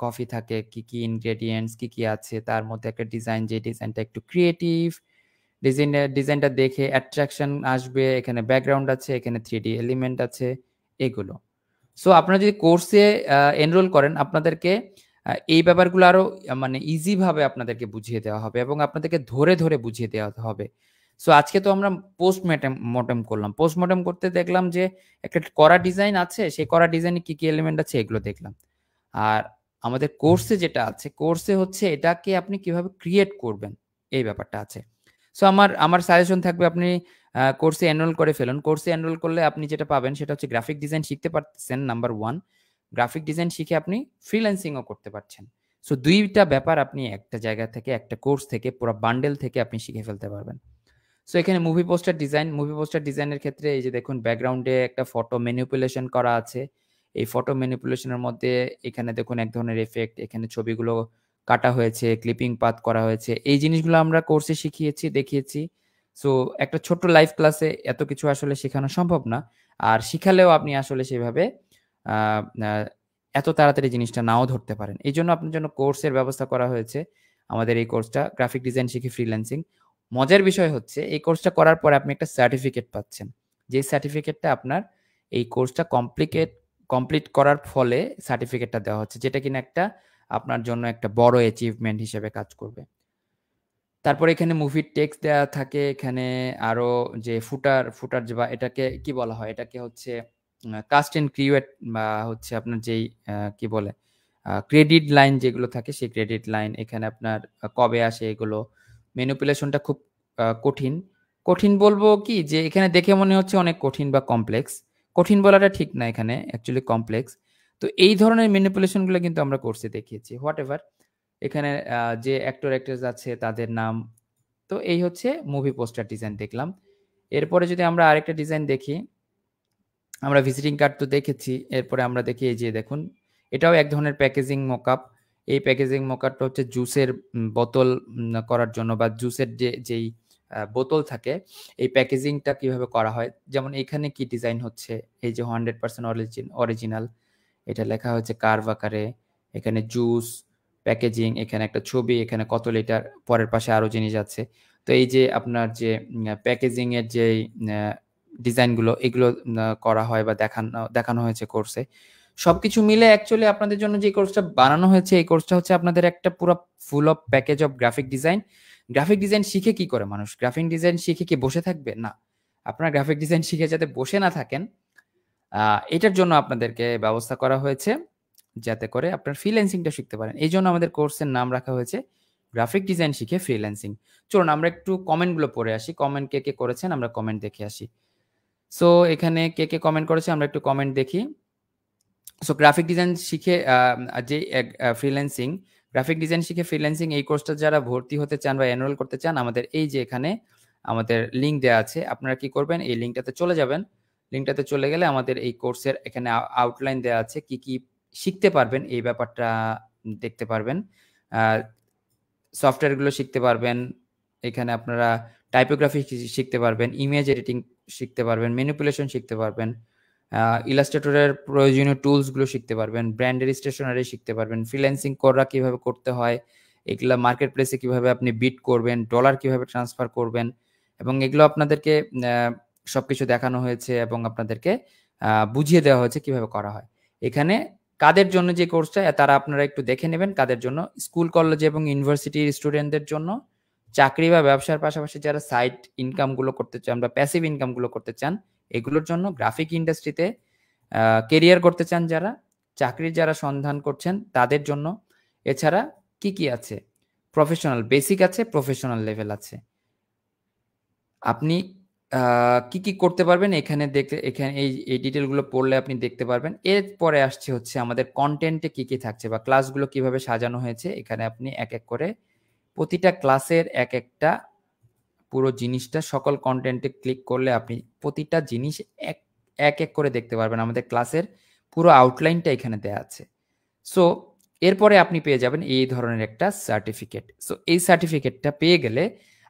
কফি থাকে, কি ইনগ্রেডিয়েন্টস, কি আছে তার মধ্যে একটা ডিজাইন, যে ডিজাইনটা একটু ক্রিয়েটিভ, ডিজাইনটা দেখে অ্যাট্রাকশন আসবে, এখানে ব্যাকগ্রাউন্ড আছে, এখানে 3D এলিমেন্ট আছে, এগুলো। সো আপনারা যদি কোর্সে এনরোল করেন, আপনাদেরকে এই ব্যাপারগুলো আরো মানে ইজি ভাবে আপনাদেরকে বুঝিয়ে দেওয়া হবে এবং আপনাদেরকে ধরে বুঝিয়ে দেওয়া হবে। সো আজকে তো আমরা মর্টেম করলাম। পোস্টমর্টেম করতে দেখলাম যে একটা করা ডিজাইন আছে, সেই করা ডিজাইনে কি এলিমেন্ট আছে এগুলো দেখলাম। আর আমাদের কোর্সে যেটা আছে, কোর্সে হচ্ছে এটাকে আপনি কিভাবে ক্রিয়েট করবেন, এই ব্যাপারটা আছে। সো আমার সাজেশন থাকবে, আপনি কোর্সে এনরোল করে ফেলুন। কোর্সে এনরোল করলে আপনি যেটা পাবেন সেটা হচ্ছে গ্রাফিক ডিজাইন শিখতে পারতেছেন, নাম্বার 1। গ্রাফিক ডিজাইন শিখে আপনি ফ্রিল্যান্সিংও করতে পারছেন। সো ২ টা ব্যাপার আপনি একটা জায়গা থেকে, একটা কোর্স থেকে, পুরো বান্ডেল থেকে আপনি শিখে ফেলতে পারবেন। সো এখানে মুভি পোস্টার ডিজাইনের ক্ষেত্রে এই যে দেখুন ব্যাকগ্রাউন্ডে একটা ফটো ম্যানিপুলেশন করা আছে। এই ফটো ম্যানিপুলেশনের মধ্যে এখানে দেখুন এক ধরনের ইফেক্ট, এখানে ছবিগুলো কাটা হয়েছে, ক্লিপিং পাথ করা হয়েছে। এই জিনিসগুলো আমরা কোর্সে শিখিয়েছি, দেখিয়েছি। সো একটা ছোট্ট লাইভ ক্লাসে এত কিছু আসলে শেখানো সম্ভব না। আর শিখালেও আপনি আসলে সেভাবে আ আ এত তাড়াতাড়ি জিনিসটা নাও ধরতে পারেন। এইজন্য আপনার জন্য কোর্সের ব্যবস্থা করা হয়েছে। আমাদের এই কোর্সটা গ্রাফিক ডিজাইন শিখে ফ্রিল্যান্সিং। মজার বিষয় হচ্ছে এই কোর্সটা করার পরে আপনি একটা সার্টিফিকেট পাচ্ছেন। যে সার্টিফিকেটটা আপনার এই কোর্সটা কমপ্লিট করার ফলে সার্টিফিকেটটা দেওয়া হচ্ছে। যেটা কিনা একটা আপনার জন্য একটা বড় অ্যাচিভমেন্ট হিসেবে কাজ করবে। তারপরে এখানে মুভির টেক্সট দেয়া থাকে। এখানে আরো যে ফুটার যে বা এটাকে কি বলা হয়? এটাকে হচ্ছে কাস্ট এন্ড ক্রিয়েট বা হচ্ছে আপনার যেই কি বলে? ক্রেডিট লাইন যেগুলো থাকে সেই ক্রেডিট লাইন। এখানে আপনার কবে আসে এগুলো। ম্যানিপুলেশনটা খুব কঠিন। কঠিন বলবো কি যে এখানে দেখে মনে হচ্ছে অনেক কঠিন বা কমপ্লেক্স। কঠিন বলাটা ঠিক না এখানে, অ্যাকচুয়ালি কমপ্লেক্স। তো এই ধরনের ম্যানিপুলেশন গুলো কিন্তু আমরা কোর্সে দেখিয়েছি। হোয়াটএভার। এখানে যে অ্যাক্টর অ্যাক্ট্রেস আছে তাদের নাম। তো এই হচ্ছে মুভি পোস্টার ডিজাইন দেখলাম। এরপরে যদি আমরা আরেকটা ডিজাইন দেখি, আমরা ভিজিটিং কার্ড তো দেখেছি। এরপরে আমরা দেখি এই যে দেখুন, এটাও এক ধরনের প্যাকেজিং মকআপ। এই প্যাকেজিং মকআপটা হচ্ছে জুসের বোতল করার জন্য, বা জুসের যেই বোতল থাকে, এই প্যাকেজিংটা কিভাবে করা হয়। যেমন এখানে কি ডিজাইন হচ্ছে, এই যে 100% অরিজিনাল, এটা লেখা হয়েছে কার্ভ আকারে। এখানে জুস, প্যাকেজিং, এখানে একটা ছবি, এখানে কত লিটার, পরের পাশে আরো জিনিস আছে। তো এই যে আপনার যে প্যাকেজিং এর যেই ডিজাইনগুলো, এগুলো করা হয় বা দেখানো হয়েছে কোর্সে। সবকিছু মিলে অ্যাকচুয়ালি আপনাদের জন্য যে কোর্সটা বানানো হয়েছে, এই কোর্সটা হচ্ছে আপনাদের একটা পুরো full of package of graphic design, graphic design শিখে কি করে মানুষ? গ্রাফিক ডিজাইন শিখে কি বসে থাকবে? না। আপনারা গ্রাফিক ডিজাইন শিখে যাতে বসে না থাকেন, এটার জন্য আপনাদেরকে ব্যবস্থা করা হয়েছে, যাতে করে আপনার ফ্রিল্যান্সিংটা শিখতে পারেন। এইজন্য আমাদের কোর্সের নাম রাখা হয়েছে গ্রাফিক ডিজাইন শিখে ফ্রিল্যান্সিং। চলুন আমরা একটু কমেন্টগুলো পড়ে আসি। কমেন্ট কে করেছেন আমরা কমেন্ট দেখে আসি। সো এখানে কে কমেন্ট করেছে আমরা একটু কমেন্ট দেখি। সো গ্রাফিক ডিজাইন শিখে যে ফ্রিল্যান্সিং, গ্রাফিক ডিজাইন শিখে ফ্রিল্যান্সিং এই কোর্সটা যারা ভর্তি হতে চান বা এনরোল করতে চান, আমাদের এই যে এখানে আমাদের লিঙ্ক দেয়া আছে। আপনারা কি করবেন? এই লিঙ্কটাতে চলে যাবেন। লিঙ্কটাতে চলে গেলে আমাদের এই কোর্সের এখানে আউটলাইন দেয়া আছে। কি শিখতে পারবেন এই ব্যাপারটা দেখতে পারবেন। আ সফটওয়্যারগুলো শিখতে পারবেন। এখানে আপনারা টাইপোগ্রাফি শিখতে পারবেন, ইমেজ এডিটিং শিখতে পারবেন, ম্যানিপুলেশন শিখতে পারবেন, ইলাস্ট্রেটরের প্রয়োজনীয় টুলসগুলো শিখতে পারবেন, ব্র্যান্ডের স্টেশনারি শিখতে পারবেন, ফ্রিল্যান্সিং কিভাবে করতে হয়, এগুলা মার্কেট প্লেসে কিভাবে আপনি বিড করবেন, ডলার কিভাবে ট্রান্সফার করবেন, এবং এগুলো আপনাদেরকে সবকিছু দেখানো হয়েছে এবং আপনাদেরকে বুঝিয়ে দেওয়া হয়েছে কিভাবে করা হয়। এখানে কাদের জন্য যে কোর্সটা তারা আপনারা একটু দেখে নেবেন কাদের জন্য। স্কুল, কলেজ এবং ইউনিভার্সিটির স্টুডেন্টদের জন্য, চাকরি বা ব্যবসার পাশাপাশি যারা সাইড ইনকাম গুলো করতে চান বা প্যাসিভ ইনকাম গুলো করতে চান, এগুলোর জন্য, গ্রাফিক ইন্ডাস্ট্রিতে কেরিয়ার করতে চান যারা, চাকরির যারা সন্ধান করছেন তাদের জন্য। এছাড়া কি আছে? প্রফেশনাল বেসিক আছে, প্রফেশনাল লেভেল আছে। আপনি কি করতে পারবেন এখানে এখানে এই ডিটেইলগুলো পড়লে আপনি দেখতে পারবেন। এরপরে আসছে হচ্ছে আমাদের কনটেন্টে কি থাকছে বা ক্লাসগুলো কিভাবে সাজানো হয়েছে। এখানে আপনি এক করে প্রতিটা ক্লাসের একটা পুরো জিনিসটা সকল কনটেন্টে ক্লিক করলে আপনি প্রতিটা জিনিস এক করে দেখতে পারবেন। আমাদের ক্লাসের পুরো আউটলাইনটা এখানে দেয়া আছে। সো এরপরে আপনি পেয়ে যাবেন এই ধরনের একটা সার্টিফিকেট। সো এই সার্টিফিকেটটা পেয়ে গেলে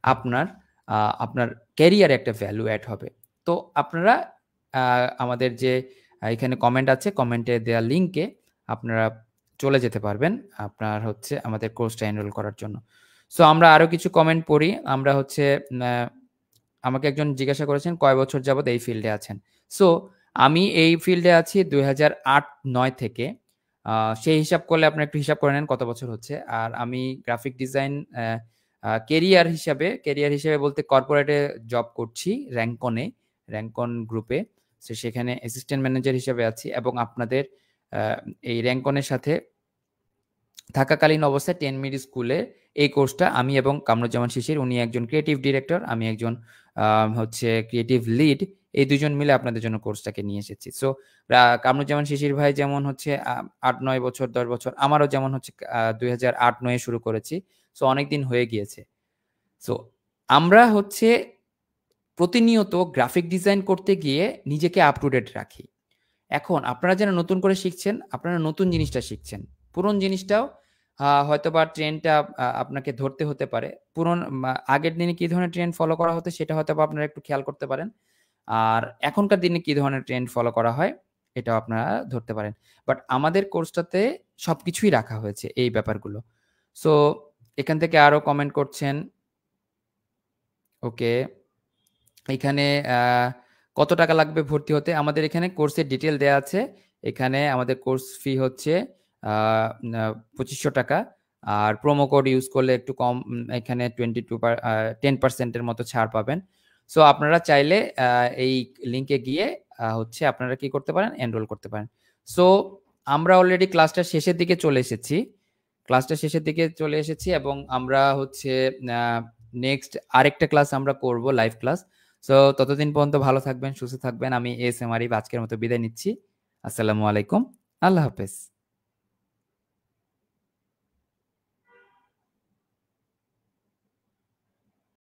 আপনার ক্যারিয়ারে একটা ভ্যালু এড হবে। তো আপনারা আমাদের যে এখানে কমেন্ট আছে, কমেন্টে দেয়া লিঙ্কে আপনারা চলে যেতে পারবেন। আপনার হচ্ছে আমাদের কোর্সটা এনরোল করার জন্য। সো আমরা আরো কিছু কমেন্ট পড়ি। আমরা হচ্ছে আমাকে একজন জিজ্ঞাসা করেছেন কয় বছর যাবত এই ফিল্ডে আছেন। সো আমি এই ফিল্ডে আছি 2008-9 থেকে। সেই হিসাব করলে আপনারা একটু হিসাব করে নেন কত বছর হচ্ছে। আর আমি গ্রাফিক ডিজাইন ক্যারিয়ার হিসেবে বলতে কর্পোরেটে জব করছি র‍্যাংকন গ্রুপে। সো সেখানে অ্যাসিস্ট্যান্ট ম্যানেজার হিসেবে আছি এবং আপনাদের এই র‍্যাংকনের সাথে থাকাকালীন অবস্থায় 10 মিনিট স্কুলে এই কোর্সটা আমি এবং কামরুজ্জামান শিশির, উনি একজন ক্রিয়েটিভ ডিরেক্টর, আমি একজন হচ্ছে ক্রিয়েটিভ লিড, এই দুজন মিলে আপনাদের জন্য কোর্সটাকে নিয়ে এসেছি। সো কামরুজ্জামান শিশির ভাই যেমন হচ্ছে 8-9 বছর 10 বছর, আমারও যেমন হচ্ছে 2008-9 এ শুরু করেছি। সো অনেকদিন হয়ে গিয়েছে। সো আমরা হচ্ছে প্রতিনিয়ত গ্রাফিক ডিজাইন করতে গিয়ে নিজেকে আপ টু ডেট রাখি। এখন আপনারা যারা নতুন করে শিখছেন, আপনারা নতুন জিনিসটা শিখছেন। পুরনো জিনিসটাও হয়তোবা ট্রেন্ডটা আপনাকে ধরতে হতে পারে। আগের দিনে কি ধরনের ট্রেন্ড ফলো করা হতো সেটা হয়তোবা আপনারা একটু খেয়াল করতে পারেন। আর এখনকার দিনে কি ধরনের ট্রেন্ড ফলো করা হয় এটাও আপনারা ধরতে পারেন। বাট আমাদের কোর্সটাতে সবকিছুই রাখা হয়েছে এই ব্যাপারগুলো। সো এখান থেকে আরো কমেন্ট করছেন। ওকে। এখানে কত টাকা লাগবে ভর্তি হতে? আমাদের এখানে কোর্সের ডিটেইল দেয়া আছে। এখানে আমাদের কোর্স ফি হচ্ছে আ না ৳২৫০০। আর প্রোমো কোড ইউজ করলে একটু কম, এখানে 10% এর মতো ছাড় পাবেন। সো আপনারা চাইলে এই লিংকে গিয়ে হচ্ছে আপনারা কি করতে পারেন? এনরোল করতে পারেন। সো আমরা অলরেডি ক্লাসটার শেষের দিকে চলে এসেছি এবং আমরা হচ্ছে আ নেক্সট আরেকটা ক্লাস আমরা করব, লাইভ ক্লাস। সো ততদিন পর্যন্ত ভালো থাকবেন, সুস্থ থাকবেন। আমি এস এম আরিফ আজকের মতো বিদায় নিচ্ছি। আসসালামু আলাইকুম। আল্লাহ হাফেজ।